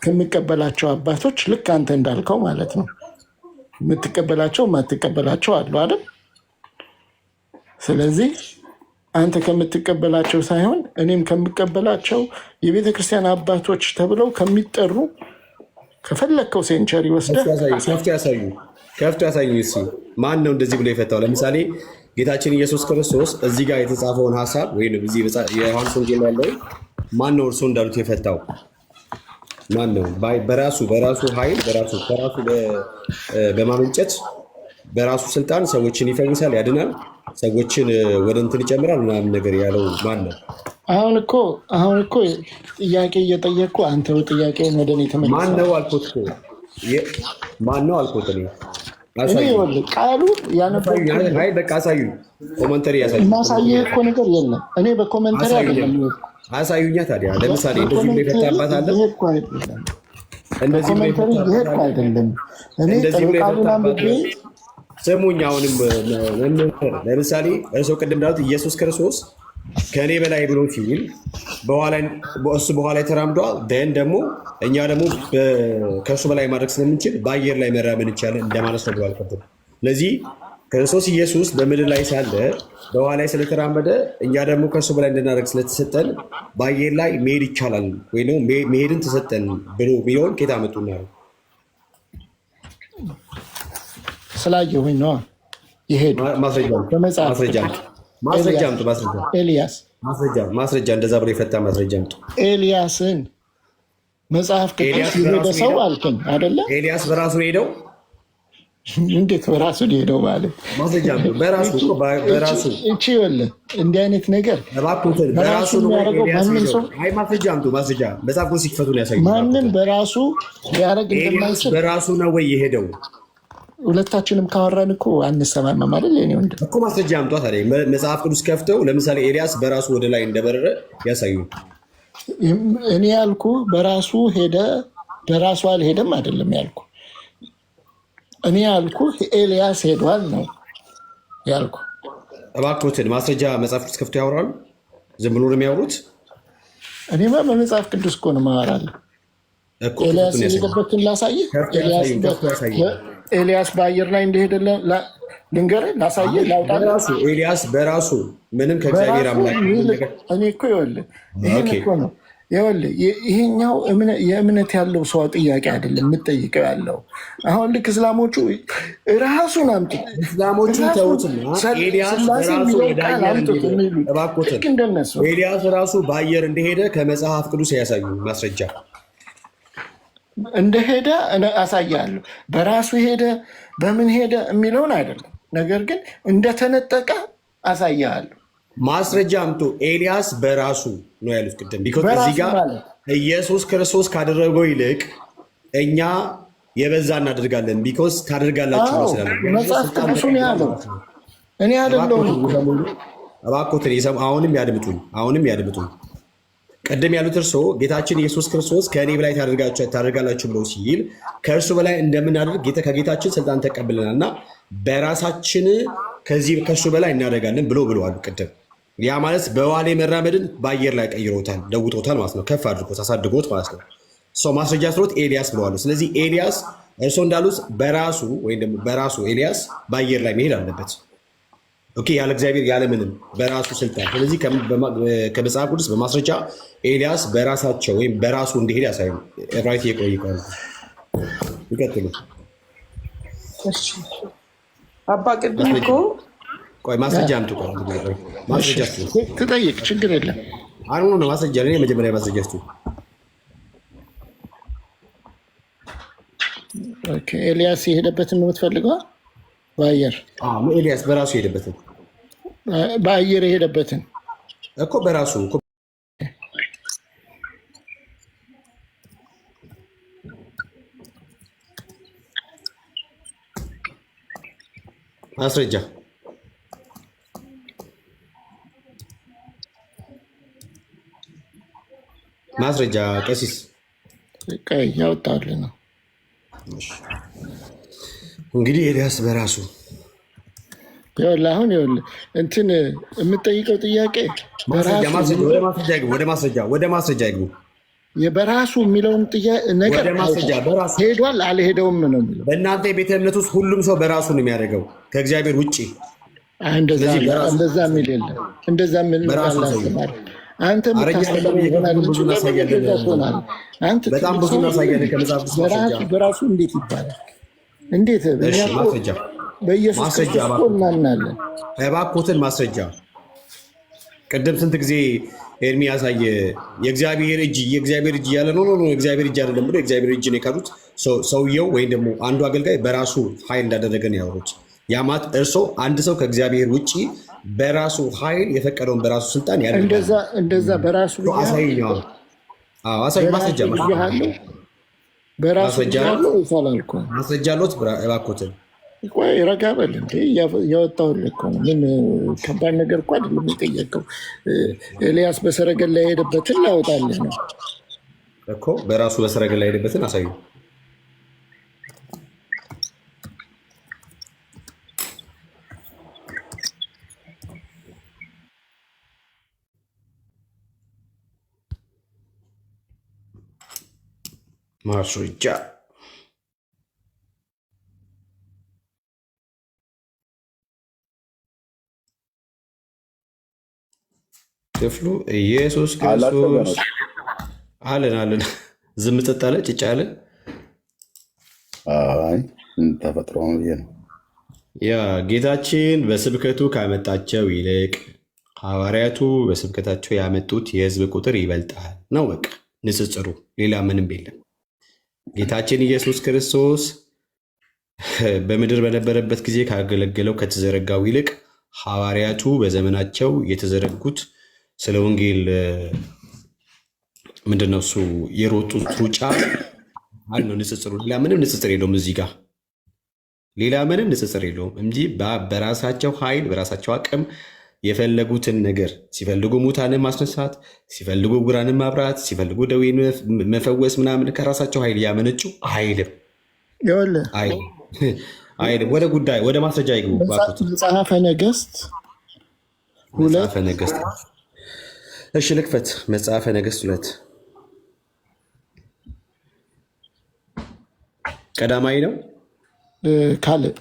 S2: ከምንቀበላቸው አባቶች ልክ አንተ እንዳልከው ማለት ነው የምትቀበላቸው የማትቀበላቸው አሉ አይደል? ስለዚህ አንተ ከምትቀበላቸው ሳይሆን እኔም ከምቀበላቸው የቤተክርስቲያን አባቶች ተብለው ከሚጠሩ ከፈለግከው ሴንቸሪ ወስደህ
S5: ከፍቶ ያሳዩ። ማን ነው እንደዚህ ብሎ የፈታው? ለምሳሌ ጌታችን ኢየሱስ ክርስቶስ እዚህ ጋር የተጻፈውን ሀሳብ ወይም የዮሐንስ ወንጌል ያለው ማን ነው እርሱ እንዳሉት የፈታው? ማን ነው? በራሱ ኃይል በራሱ በማመንጨት በራሱ ስልጣን ሰዎችን ይፈውሳል፣ ያድናል፣ ሰዎችን ወደ እንትን ይጨምራል ምናምን ነገር ያለው ማን ነው?
S2: አሁን እኮ ጥያቄ እየጠየቅኩ አንተ ጥያቄውን ወደ እኔ ተመልሰህ
S5: ማን ነው አልኩት እኮ ማን ነው አልኩት።
S2: ቃሉ
S5: በቃ አሳዩ። ኮመንተሪ ያሳዩ።
S2: ማሳየህ እኮ ነገር የለም። እኔ በኮመንተሪ አይደለም
S5: አሳዩኛ። ታዲያ ለምሳሌ እንደዚህ ብሎ የፈታባት አለ።
S2: ኮመንተሪ ይሄድ አይደለም። እኔ ቃሉን አንብቤ
S5: ስሙኝ። አሁንም ለምሳሌ እርሶ ቅድም እንዳሉት ኢየሱስ ክርስቶስ ከእኔ በላይ ብሎ ሲል እሱ በኋላ ተራምዷል። ደን ደግሞ እኛ ደግሞ ከእሱ በላይ ማድረግ ስለምንችል በአየር ላይ መራመድ እንችላለን እንደማለት ነው ብሏል። ስለዚህ ክርስቶስ ኢየሱስ በምድር ላይ ሳለ በውሃ ላይ ስለተራመደ እኛ ደግሞ ከእሱ በላይ እንድናደርግ ስለተሰጠን በአየር ላይ መሄድ ይቻላል ወይ ደግሞ መሄድን ተሰጠን ብሎ የሚለውን ኬታ መጡና
S2: ስላየሁኝ ነዋ የሄዱ
S5: ማስረጃ አምጡ።
S2: ኤልያስ
S5: ማስረጃ እንደዛ ብሎ የፈታ ማስረጃ አምጡ።
S2: ኤልያስን መጽሐፍ ቅዱስ የሄደ ሰው አልከኝ አይደለ?
S5: ኤልያስ በራሱ ሄደው
S2: እንዴት በራሱ ሄደው ማለት
S5: ማስረጃ አምጡ። በራሱ
S2: እቺ ይኸውልህ እንዲህ አይነት ነገር
S5: በራሱ
S2: የሚያደርገው ማንም ሰው
S5: ማስረጃ አምጡ። ማስረጃ መጽሐፍ ቅዱስ ሲፈቱ ነው ያሳዩ።
S2: ማንም በራሱ ሊያደርግ እንደማይችል
S5: በራሱ ነው ወይ የሄደው?
S2: ሁለታችንም ካወራን እኮ አንሰማማም አይደል? እኔ ወንድ
S5: እኮ ማስረጃ አምጧ ታዲያ። መጽሐፍ ቅዱስ ከፍተው ለምሳሌ ኤልያስ በራሱ ወደ ላይ እንደበረረ ያሳዩ።
S2: እኔ ያልኩ በራሱ ሄደ በራሱ አልሄደም አይደለም ያልኩ። እኔ ያልኩ ኤልያስ ሄዷል ነው ያልኩ።
S5: እባክዎትን ማስረጃ መጽሐፍ ቅዱስ ከፍተው ያወራሉ? ዝም ብሎ ነው የሚያወሩት?
S2: እኔማ በመጽሐፍ ቅዱስ እኮ ነው ማወራለሁ። ኤልያስ የሄደበትን ላሳይህ። ኤልያስ በአየር ላይ እንደሄደ ልንገርህ፣ ላሳይህ፣ ላውጣ።
S5: ኤልያስ በራሱ ምንም ከእግዚአብሔር አምላክ
S2: እኔ እኮ ይኸውልህ ይህን እኮ ነው ይኸውልህ ይሄኛው የእምነት ያለው ሰው ጥያቄ አይደለም የምጠይቀው ያለው። አሁን ልክ እስላሞቹ ራሱን አምጡ፣
S5: እስላሞቹን ተውትና ኤልያስ በራሱ ልክ
S2: እንደነሱ
S5: ኤልያስ ራሱ በአየር እንደሄደ ከመጽሐፍ ቅዱስ ያሳዩ ማስረጃ
S2: እንደሄደ አሳያለሁ። በራሱ ሄደ በምን ሄደ የሚለውን አይደለም፣ ነገር ግን እንደተነጠቀ አሳያለሁ።
S5: ማስረጃ አምጡ። ኤልያስ በራሱ ነው ያሉት ቅድም። እዚህ ጋር ኢየሱስ ክርስቶስ ካደረገው ይልቅ እኛ የበዛ እናደርጋለን። ቢኮዝ ታደርጋላችሁ ስላለ
S2: መጽሐፍ ቅዱሱን ያለው እኔ አይደለሁም።
S5: እባክዎትን አሁንም ያድምጡኝ። ቀደም ያሉት እርስዎ ጌታችን ኢየሱስ ክርስቶስ ከእኔ በላይ ታደርጋላችሁ ብሎ ሲል ከእርሱ በላይ እንደምናደርግ ከጌታችን ስልጣን ተቀብለናል እና በራሳችን ከእሱ በላይ እናደርጋለን ብለዋሉ ቅድም። ያ ማለት በዋሌ መራመድን በአየር ላይ ቀይሮታል፣ ለውጦታል ማለት ነው። ከፍ አድርጎት አሳድጎት ማለት ነው። ሰው ማስረጃ ስሮት ኤልያስ ብለዋሉ። ስለዚህ ኤልያስ እርስዎ እንዳሉት በራሱ ወይም ደግሞ በራሱ ኤልያስ በአየር ላይ መሄድ አለበት። ኦኬ፣ ያለ እግዚአብሔር ያለምንም በራሱ ስልጣን። ስለዚህ ከመጽሐፍ ቅዱስ በማስረጃ ኤልያስ በራሳቸው ወይም በራሱ እንዲሄድ ያሳዩ። ራይት የቆይ ይቀጥሉ።
S4: አባ ቅድም እኮ
S5: ቆይ ማስረጃ አምጡ። ማስረጃ
S2: ትጠይቅ፣ ችግር የለም።
S5: አሁን ነው ማስረጃ ለኔ መጀመሪያ ማስረጃ እስቱ።
S2: ኦኬ፣ ኤልያስ የሄደበትን ነው የምትፈልገው? በአየር
S5: ኤልያስ በራሱ የሄደበትን
S2: በአየር የሄደበትን
S5: እኮ በራሱ ማስረጃ ቀሲስ
S2: ቀይ ያወጣልህ ነው
S5: እንግዲህ ኤልያስ በራሱ
S2: አሁን እንትን የምጠይቀው ጥያቄ
S5: ወደ ማስረጃ ይግቡ።
S2: በራሱ የሚለውን ነገር ሄዷል አልሄደውም ነው የሚለው።
S5: በእናንተ የቤተ እምነት ውስጥ ሁሉም ሰው በራሱ ነው የሚያደርገው ከእግዚአብሔር ውጭ።
S2: እንደዛ የሚል የለም። እንደዛ የሚል አንተ
S5: በጣም ብዙ እናሳያለን ከመጽሐፍ ቅዱስ
S2: በራሱ እንዴት ይባላል? እንዴት በኢየሱስ ክርስቶስ እናምናለን።
S5: እባክዎትን ማስረጃ። ቅድም ስንት ጊዜ ኤርሚ ያሳየ የእግዚአብሔር እጅ እያለ ነው። የእግዚአብሔር እጅ አይደለም ብሎ የእግዚአብሔር እጅ ነው የካዱት። ሰውየው ወይም ደግሞ አንዱ አገልጋይ በራሱ ኃይል እንዳደረገ ነው ያወሩት። ያ ማለት እርስዎ አንድ ሰው ከእግዚአብሔር ውጭ በራሱ ኃይል የፈቀደውን በራሱ ስልጣን ያደርጋል።
S2: እንደዛ በራሱ
S5: ማስረጃ አለዎት? እባክዎትን
S2: ቆይ ረጋ በል እንዴ! ያወጣሁልህ እኮ ነው። ምን ከባድ ነገር እኮ አይደለም የጠየቀው። ኤልያስ በሰረገላ የሄደበትን ላወጣልህ ነው
S5: እኮ። በራሱ በሰረገላ የሄደበትን አሳዩ። ማስረጃ ክፍሉ ኢየሱስ ክርስቶስ አለን ዝም ጸጥ አለ ጭጭ አለ።
S1: ተፈጥሮ ነው።
S5: ያ ጌታችን በስብከቱ ካመጣቸው ይልቅ ሐዋርያቱ በስብከታቸው ያመጡት የሕዝብ ቁጥር ይበልጣል ነው በቃ ንጽጽሩ፣ ሌላ ምንም የለም። ጌታችን ኢየሱስ ክርስቶስ በምድር በነበረበት ጊዜ ካገለገለው ከተዘረጋው ይልቅ ሐዋርያቱ በዘመናቸው የተዘረጉት ስለ ወንጌል ምንድነው እሱ የሮጡት ሩጫ ነው ንጽጽሩ። ሌላ ምንም ንጽጽር የለውም። እዚህ ጋር ሌላ ምንም ንጽጽር የለውም እንጂ በራሳቸው ኃይል በራሳቸው አቅም የፈለጉትን ነገር ሲፈልጉ ሙታንን ማስነሳት፣ ሲፈልጉ ዕውራንን ማብራት፣ ሲፈልጉ ደዌን መፈወስ ምናምን ከራሳቸው ኃይል ያመነጩ አይልም። ወደ ጉዳይ ወደ ማስረጃ ይግቡ።
S2: መጽሐፈ ነገሥት
S5: መጽሐፈ ነገሥት እሺ ልክፈት። መጽሐፈ ነገሥት 2 ቀዳማዊ ነው
S2: ካልዕ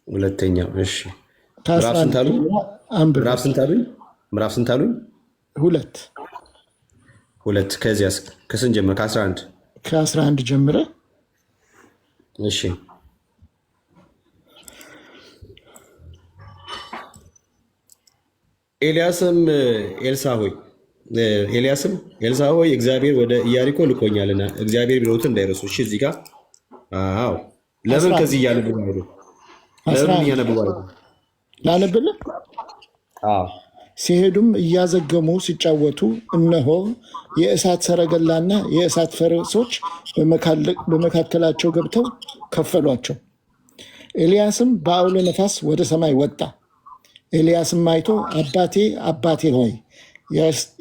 S2: ሁለተኛው እሺ ምዕራፍ ስንት አሉኝ? 2 ከዚያስ ከስንት ጀምረ? ከ11 ጀምረ።
S5: እሺ ኤልያስም ኤልሳ ሆይ እግዚአብሔር ወደ ኢያሪኮ ልኮኛልና እግዚአብሔር ቢሎትን እንዳይረሱ። እሺ እዚህ ጋር አዎ። ለምን ከዚህ እያነብቡ አይሉ? ለምን እያነብቡ አይሉ?
S2: ላነብልህ። ሲሄዱም እያዘገሙ ሲጫወቱ እነሆ የእሳት ሰረገላና የእሳት ፈረሶች በመካከላቸው ገብተው ከፈሏቸው። ኤልያስም በአውሎ ነፋስ ወደ ሰማይ ወጣ። ኤልያስም አይቶ አባቴ አባቴ ሆይ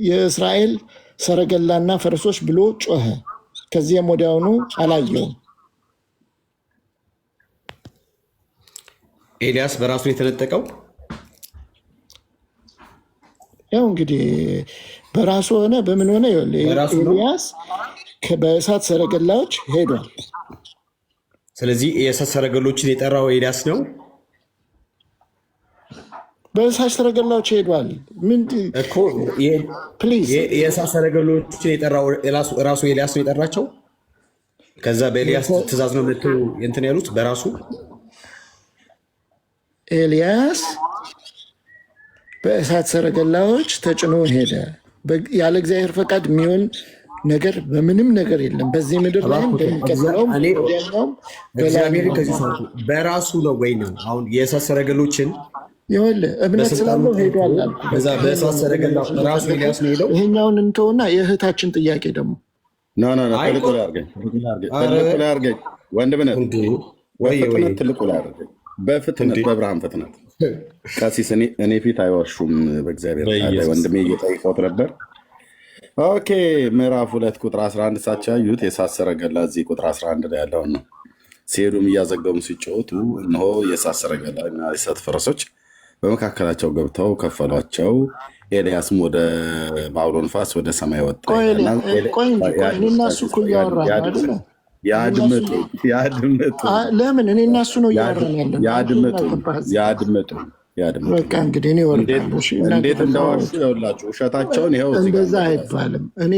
S2: የእስራኤል ሰረገላና ፈረሶች ብሎ ጮኸ። ከዚያም ወዲያውኑ አላየውም።
S5: ኤልያስ በራሱ የተነጠቀው
S2: ያው እንግዲህ በራሱ ሆነ በምን ሆነ ኤልያስ በእሳት ሰረገላዎች ሄዷል።
S5: ስለዚህ የእሳት ሰረገሎችን የጠራው ኤልያስ ነው።
S2: በእሳት ሰረገላዎች ሄዷል።
S5: የእሳት ሰረገሎችን የጠራው ራሱ ኤልያስ ነው የጠራቸው። ከዛ በኤልያስ ትእዛዝ ነው መጥቶ እንትን ያሉት በራሱ
S2: ኤልያስ በእሳት ሰረገላዎች ተጭኖ ሄደ። ያለ እግዚአብሔር ፈቃድ የሚሆን ነገር በምንም ነገር የለም በዚህ ምድር ላይ እንደሚቀጥለውም
S5: በራሱ ነው ወይ ነው። አሁን የእሳት ሰረገሎችን
S2: እምነት ስላለው ሄዷል።
S5: በእሳት ሰረገላ ራሱ ኤልያስ ነው ሄደው።
S2: ይሄኛውን እንተውና የእህታችን ጥያቄ ደግሞ
S1: ትልቁ ላይ አድርገኝ በፍጥነት በብርሃን ፍጥነት ቀሲስ እኔ ፊት አይዋሹም። በእግዚአብሔር ወንድሜ እየጠይቀውት ነበር። ኦኬ ምዕራፍ 2 ቁጥር 11 ሳቻዩት የእሳት ሰረገላ እዚህ ቁጥር 11 ላይ ያለውን ነው። ሲሄዱም እያዘገሙ ሲጫወቱ እነሆ የእሳት ሰረገላ እና የእሳት ፈረሶች በመካከላቸው ገብተው ከፈሏቸው። ኤልያስም ወደ በአውሎ ንፋስ ወደ ሰማይ ወጣ። ያድምጡ።
S2: ለምን እኔ እና እሱ ነው እያወራን
S1: ያድምጡ። እንዴት እንደዋሹ ይኸውላችሁ፣ ውሸታቸውን ይኸው።
S2: እንደዛ አይባልም። እኔ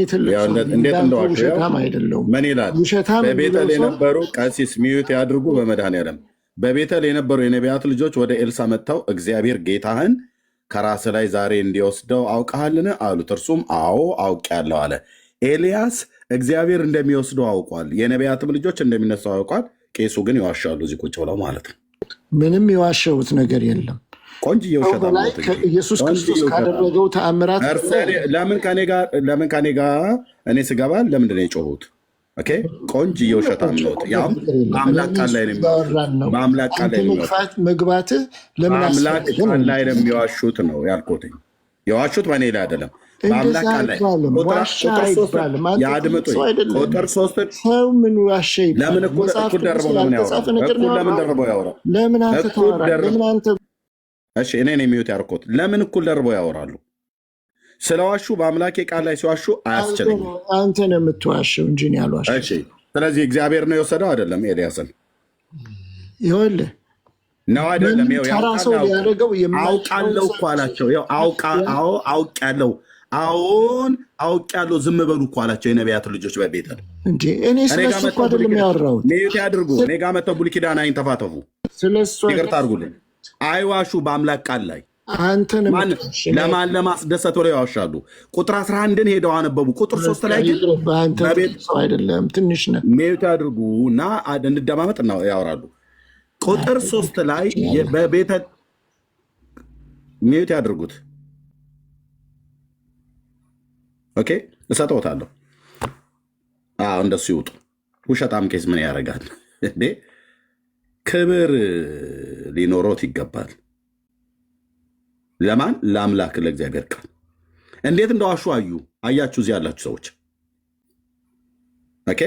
S2: ውሸታም አይደለሁም።
S1: ምን ይላል? በቤተል የነበሩ ቀሲስ ሚዩት ያድርጉ በመድኃኔዓለም በቤተል የነበሩ የነቢያት ልጆች ወደ ኤልሳ መጥተው እግዚአብሔር ጌታህን ከራስ ላይ ዛሬ እንዲወስደው አውቀሃልን አሉት። እርሱም አዎ አውቄአለሁ አለ። ኤልያስ እግዚአብሔር እንደሚወስደው አውቋል፣ የነቢያትም ልጆች እንደሚነሳው አውቋል። ቄሱ ግን ይዋሻሉ እዚህ ቁጭ ብለው ማለት ነው።
S2: ምንም የዋሸሁት ነገር የለም።
S1: ቆንጅዬ ውሸት
S2: ኢየሱስ ክርስቶስ ካደረገው ተአምራት
S1: ለምን ከኔ ጋር እኔ ስገባ ለምንድን ነው የጮሁት? ቆንጅዬ ውሸታም ነው። ያው በአምላክ ቃል ላይ ነው የሚዋሹት ነው ያልኩት። የዋሹት በእኔ ላይ አይደለም፣ በአምላክ ቃል ላይ። ቁጥር 3
S2: ሰው ምን ዋሸ ይባላል?
S1: ለምን እኩል ደርበው ለምን ደርበው ያወራል?
S2: ለምን አንተ ታወራለህ? ለምን አንተ
S1: እሺ እኔ ነው የሚዩት ያርኩት። ለምን እኩል ደርበው ያወራሉ? ስለዋሹ በአምላኬ ቃል ላይ ሲዋሹ አያስችለኝም።
S2: አንተ ነው የምትዋሸው እንጂ እኔ አልዋሸም።
S1: እሺ፣ ስለዚህ እግዚአብሔር ነው የወሰደው አይደለም? ኤልያስን
S2: ይኸውልህ
S1: ነው አይደለም?
S2: ተራ ሰው ሊያደርገው
S1: አውቃለሁ እኮ አላቸው። አውቃለሁ፣ አዎን አውቃለሁ፣ ዝም በሉ እኮ አላቸው የነቢያት ልጆች በቤተል
S2: እንጂ እኔ ስለሱ እኮ አይደለም ያወራሁት።
S1: ሜት ያድርጉ። እኔ ጋር መተው ብሉይ ኪዳን አይንተፋተፉ፣
S2: ስለሱ
S1: ይቅርታ አድርጉልኝ። አይዋሹ በአምላክ ቃል ላይ
S2: አንተን
S1: ለማን ለማስደሰት ብለው ያዋሻሉ። ቁጥር 11ን ሄደው አነበቡ። ቁጥር 3 ላይ ግን
S2: ሰው አይደለም ትንሽ ነህ።
S1: ሜት ያድርጉ እና እንደማመጥ ያወራሉ። ቁጥር 3 ላይ በቤተ ሜት ያድርጉት። ኦኬ እሰጠውታለሁ። እንደሱ ይውጡ። ውሸታም ኬስ ምን ያደርጋል እንዴ? ክብር ሊኖሮት ይገባል። ለማን? ለአምላክ ለእግዚአብሔር ቃል። እንዴት እንደዋሹ አያችሁ። እዚህ ያላችሁ ሰዎች ኦኬ፣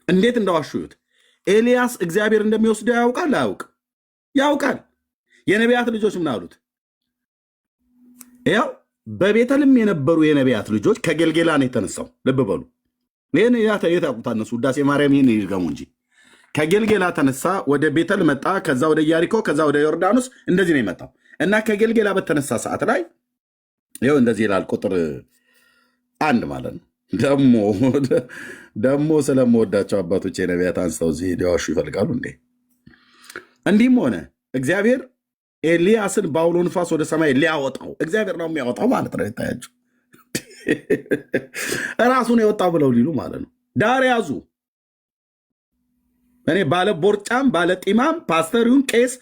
S1: እንዴት እንደዋሹት። ኤልያስ እግዚአብሔር እንደሚወስደው ያውቃል አያውቅ? ያውቃል። የነቢያት ልጆች ምን አሉት? ያው በቤተልም የነበሩ የነቢያት ልጆች ከጌልጌላ ነው የተነሳው። ልብ በሉ። ይህን የታቁታ እነሱ ውዳሴ ማርያም ይህን ይድገሙ እንጂ ከጌልጌላ ተነሳ፣ ወደ ቤተል መጣ፣ ከዛ ወደ ኢያሪኮ፣ ከዛ ወደ ዮርዳኖስ። እንደዚህ ነው የመጣው እና ከጌልጌላ በተነሳ ሰዓት ላይ ይኸው እንደዚህ ይላል። ቁጥር 1 ማለት ነው። ደግሞ ስለምወዳቸው አባቶች የነቢያት አንስተው እዚህ ሊዋሹ ይፈልጋሉ እንዴ? እንዲህም ሆነ እግዚአብሔር ኤልያስን በአውሎ ንፋስ ወደ ሰማይ ሊያወጣው፣ እግዚአብሔር ነው የሚያወጣው ማለት ነው። ይታያችሁ ራሱን የወጣው ብለው ሊሉ ማለት ነው። ዳር ያዙ። እኔ ባለ ቦርጫም ባለ ጢማም ፓስተሪውን ቄስ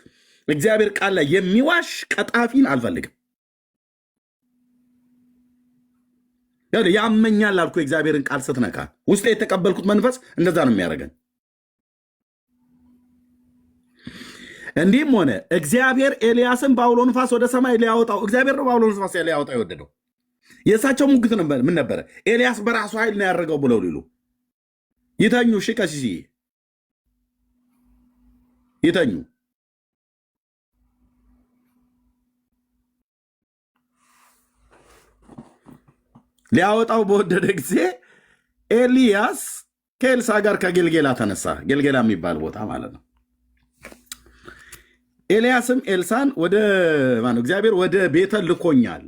S1: እግዚአብሔር ቃል ላይ የሚዋሽ ቀጣፊን አልፈልግም። ያመኛል አልኩ። የእግዚአብሔርን ቃል ስትነካ ውስጥ የተቀበልኩት መንፈስ እንደዛ ነው የሚያደርገን። እንዲህም ሆነ እግዚአብሔር ኤልያስን በአውሎ ንፋስ ወደ ሰማይ ሊያወጣው፣ እግዚአብሔር ነው በአውሎ ንፋስ ሊያወጣው የወደደው። የእሳቸው ሙግት ምን ነበረ? ኤልያስ በራሱ ኃይል ነው ያደረገው ብለው ሊሉ ይተኙ። እሺ ቀሲስ ይተኙ። ሊያወጣው በወደደ ጊዜ ኤልያስ ከኤልሳ ጋር ከጌልጌላ ተነሳ። ጌልጌላ የሚባል ቦታ ማለት ነው። ኤልያስም ኤልሳን እግዚአብሔር ወደ ቤተል ልኮኛል፣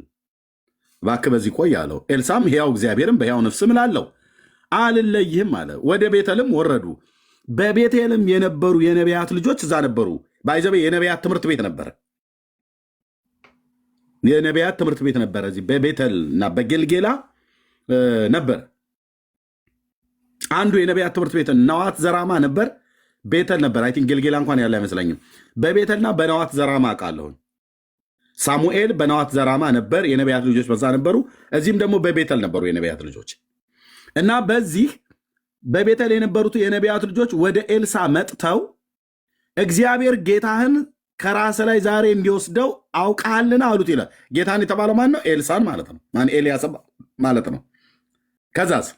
S1: እባክህ በዚህ ቆይ አለው። ኤልሳም ሕያው እግዚአብሔርም በሕያው ነፍስም እምላለሁ አልለይህም አለ። ወደ ቤተልም ወረዱ። በቤተልም የነበሩ የነቢያት ልጆች እዛ ነበሩ። ባይዘቤ የነቢያት ትምህርት ቤት ነበረ። የነቢያት ትምህርት ቤት ነበረ እዚህ በቤተል እና በጌልጌላ ነበር። አንዱ የነቢያት ትምህርት ቤት ነዋት ዘራማ ነበር። ቤተል ነበር። አይ ቲንክ ጌልጌላ እንኳን ያለ አይመስለኝም። በቤተልና በነዋት ዘራማ አውቃለሁን። ሳሙኤል በነዋት ዘራማ ነበር። የነቢያት ልጆች በዛ ነበሩ። እዚህም ደግሞ በቤተል ነበሩ የነቢያት ልጆች እና በዚህ በቤተል የነበሩት የነቢያት ልጆች ወደ ኤልሳ መጥተው እግዚአብሔር ጌታህን ከራስ ላይ ዛሬ እንዲወስደው አውቃልና አሉት ይላል። ጌታን የተባለው ማን ነው? ኤልሳን ማለት ነው። ኤልያስ ማለት ነው። ከዛስ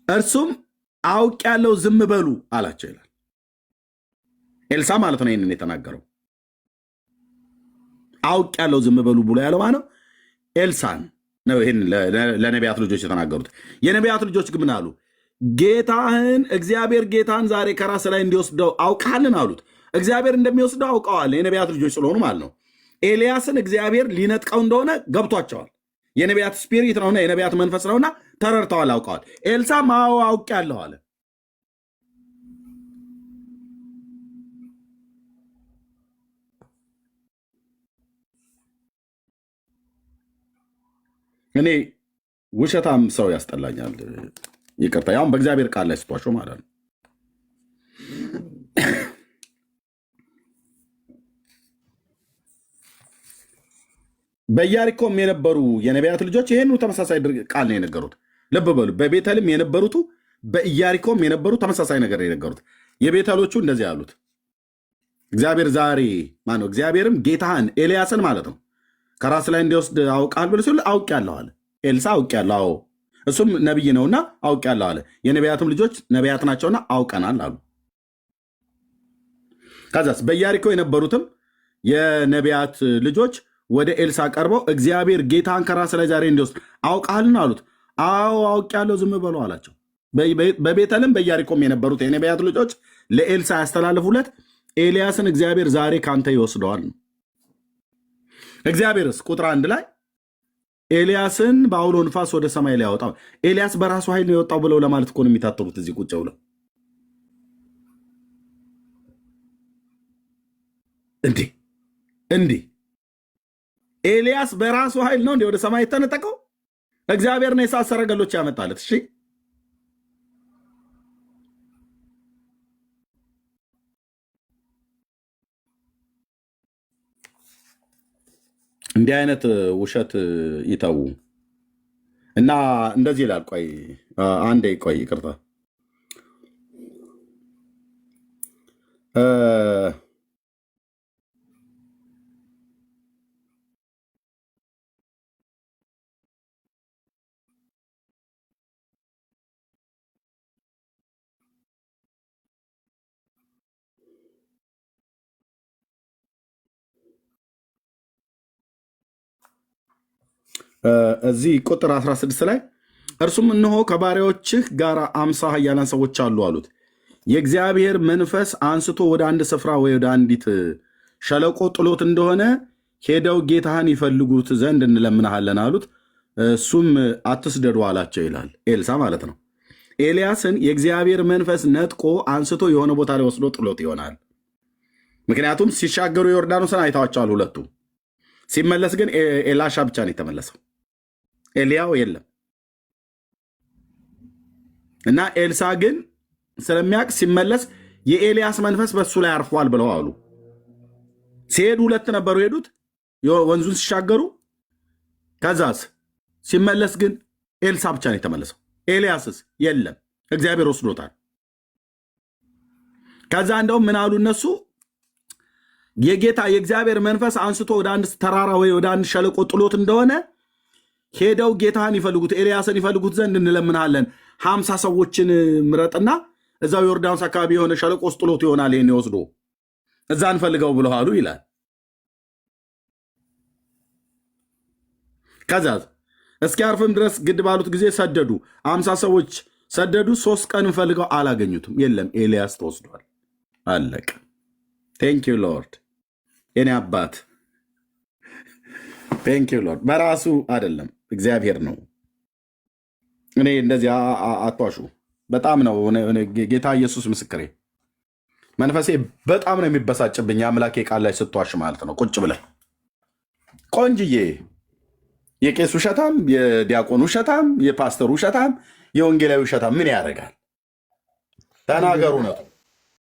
S1: እርሱም አውቅ ያለው ዝም በሉ አላቸው ይላል። ኤልሳ ማለት ነው ይህንን የተናገረው። አውቅ ያለው ዝም በሉ ብሎ ያለው ማነው? ኤልሳን ነው። ይህን ለነቢያት ልጆች የተናገሩት። የነቢያት ልጆች ግን ምን አሉ? ጌታህን እግዚአብሔር ጌታህን ዛሬ ከራስ ላይ እንዲወስደው አውቃልን አሉት። እግዚአብሔር እንደሚወስደው አውቀዋል። የነቢያት ልጆች ስለሆኑ ማለት ነው። ኤልያስን እግዚአብሔር ሊነጥቀው እንደሆነ ገብቷቸዋል። የነቢያት ስፒሪት ነውና የነቢያት መንፈስ ነውና ተረድተዋል፣ አውቀዋል። ኤልሳም አዎ አውቄአለሁ አለ። እኔ ውሸታም ሰው ያስጠላኛል። ይቅርታ፣ ያውም በእግዚአብሔር ቃል ላይ ስትዋሸው ማለት ነው። በኢያሪኮም የነበሩ የነቢያት ልጆች ይህኑ ተመሳሳይ ቃል ነው የነገሩት። ልብ በሉ። በቤተልም የነበሩቱ በኢያሪኮም የነበሩ ተመሳሳይ ነገር የነገሩት። የቤተሎቹ እንደዚህ ያሉት እግዚአብሔር ዛሬ ማነው? እግዚአብሔርም ጌታህን ኤልያስን ማለት ነው ከራስ ላይ እንዲወስድ አውቃል ብሎ ሲሉ አውቄአለሁ አለ። ኤልሳ አውቄአለሁ፣ አዎ እሱም ነቢይ ነውና አውቄአለሁ አለ። የነቢያትም ልጆች ነቢያት ናቸውና አውቀናል አሉ። ከዛስ በኢያሪኮ የነበሩትም የነቢያት ልጆች ወደ ኤልሳ ቀርበው እግዚአብሔር ጌታን ከራስ ላይ ዛሬ እንዲወስድ አውቃልን አሉት። አዎ አውቄያለሁ፣ ዝም በሉ አላቸው። በቤተልም በኢያሪኮም የነበሩት የነቢያት ልጆች ለኤልሳ ያስተላለፉለት ኤልያስን እግዚአብሔር ዛሬ ካንተ ይወስደዋል ነው። እግዚአብሔርስ ቁጥር 1 ላይ ኤልያስን በአውሎ ንፋስ ወደ ሰማይ ላይ ያወጣው። ኤልያስ በራሱ ኃይል ነው የወጣው ብለው ለማለት እኮ ነው የሚታተሩት እዚህ ቁጭ ብለው። እንዲህ ኤልያስ በራሱ ኃይል ነው እንዲህ ወደ ሰማይ የተነጠቀው? እግዚአብሔር ነው የእሳት ሰረገሎች ያመጣለት። እሺ እንዲህ አይነት ውሸት ይተዉ እና እንደዚህ ይላል። ቆይ አንዴ ቆይ ይቅርታ። እዚህ ቁጥር 16 ላይ እርሱም እነሆ ከባሪያዎችህ ጋር 50 ኃያላን ሰዎች አሉ አሉት። የእግዚአብሔር መንፈስ አንስቶ ወደ አንድ ስፍራ ወይ ወደ አንዲት ሸለቆ ጥሎት እንደሆነ ሄደው ጌታህን ይፈልጉት ዘንድ እንለምናሃለን አሉት። እሱም አትስደዱ አላቸው ይላል። ኤልሳ ማለት ነው። ኤልያስን የእግዚአብሔር መንፈስ ነጥቆ አንስቶ የሆነ ቦታ ላይ ወስዶ ጥሎት ይሆናል። ምክንያቱም ሲሻገሩ ዮርዳኖስን አይተዋቸዋል ሁለቱ። ሲመለስ ግን ኤላሻ ብቻ ነው የተመለሰው፣ ኤልያው የለም። እና ኤልሳ ግን ስለሚያውቅ ሲመለስ የኤልያስ መንፈስ በሱ ላይ አርፏል ብለው አሉ። ሲሄዱ ሁለት ነበሩ ሄዱት ወንዙን ሲሻገሩ። ከዛስ ሲመለስ ግን ኤልሳ ብቻ ነው የተመለሰው፣ ኤልያስስ የለም፣ እግዚአብሔር ወስዶታል። ከዛ እንደውም ምን አሉ እነሱ የጌታ የእግዚአብሔር መንፈስ አንስቶ ወደ አንድ ተራራ ወይ ወደ አንድ ሸለቆ ጥሎት እንደሆነ ሄደው ጌታህን ይፈልጉት ኤልያስን ይፈልጉት ዘንድ እንለምናለን። 50 ሰዎችን ምረጥና እዛው ዮርዳኖስ አካባቢ የሆነ ሸለቆ ውስጥ ጥሎት ይሆናል፣ ይሄን ወስዶ እዛ እንፈልገው ብለዋሉ ይላል። ከዛ እስኪያርፍም ድረስ ግድ ባሉት ጊዜ ሰደዱ። 50 ሰዎች ሰደዱ። 3 ቀን እንፈልገው አላገኙትም። የለም ኤልያስ ተወስዷል። አለቀ። ቴንክ ዩ ሎርድ የኔ አባት ቴንክ ዩ ሎርድ። በራሱ አይደለም እግዚአብሔር ነው። እኔ እንደዚህ አትዋሹ። በጣም ነው ጌታ ኢየሱስ ምስክሬ። መንፈሴ በጣም ነው የሚበሳጭብኝ አምላኬ ቃል ላይ ስትዋሽ ማለት ነው። ቁጭ ብለህ ቆንጅዬ የቄስ ውሸታም፣ የዲያቆን ውሸታም፣ የፓስተር ውሸታም፣ የወንጌላዊ ውሸታም ምን ያደርጋል? ተናገሩ ነው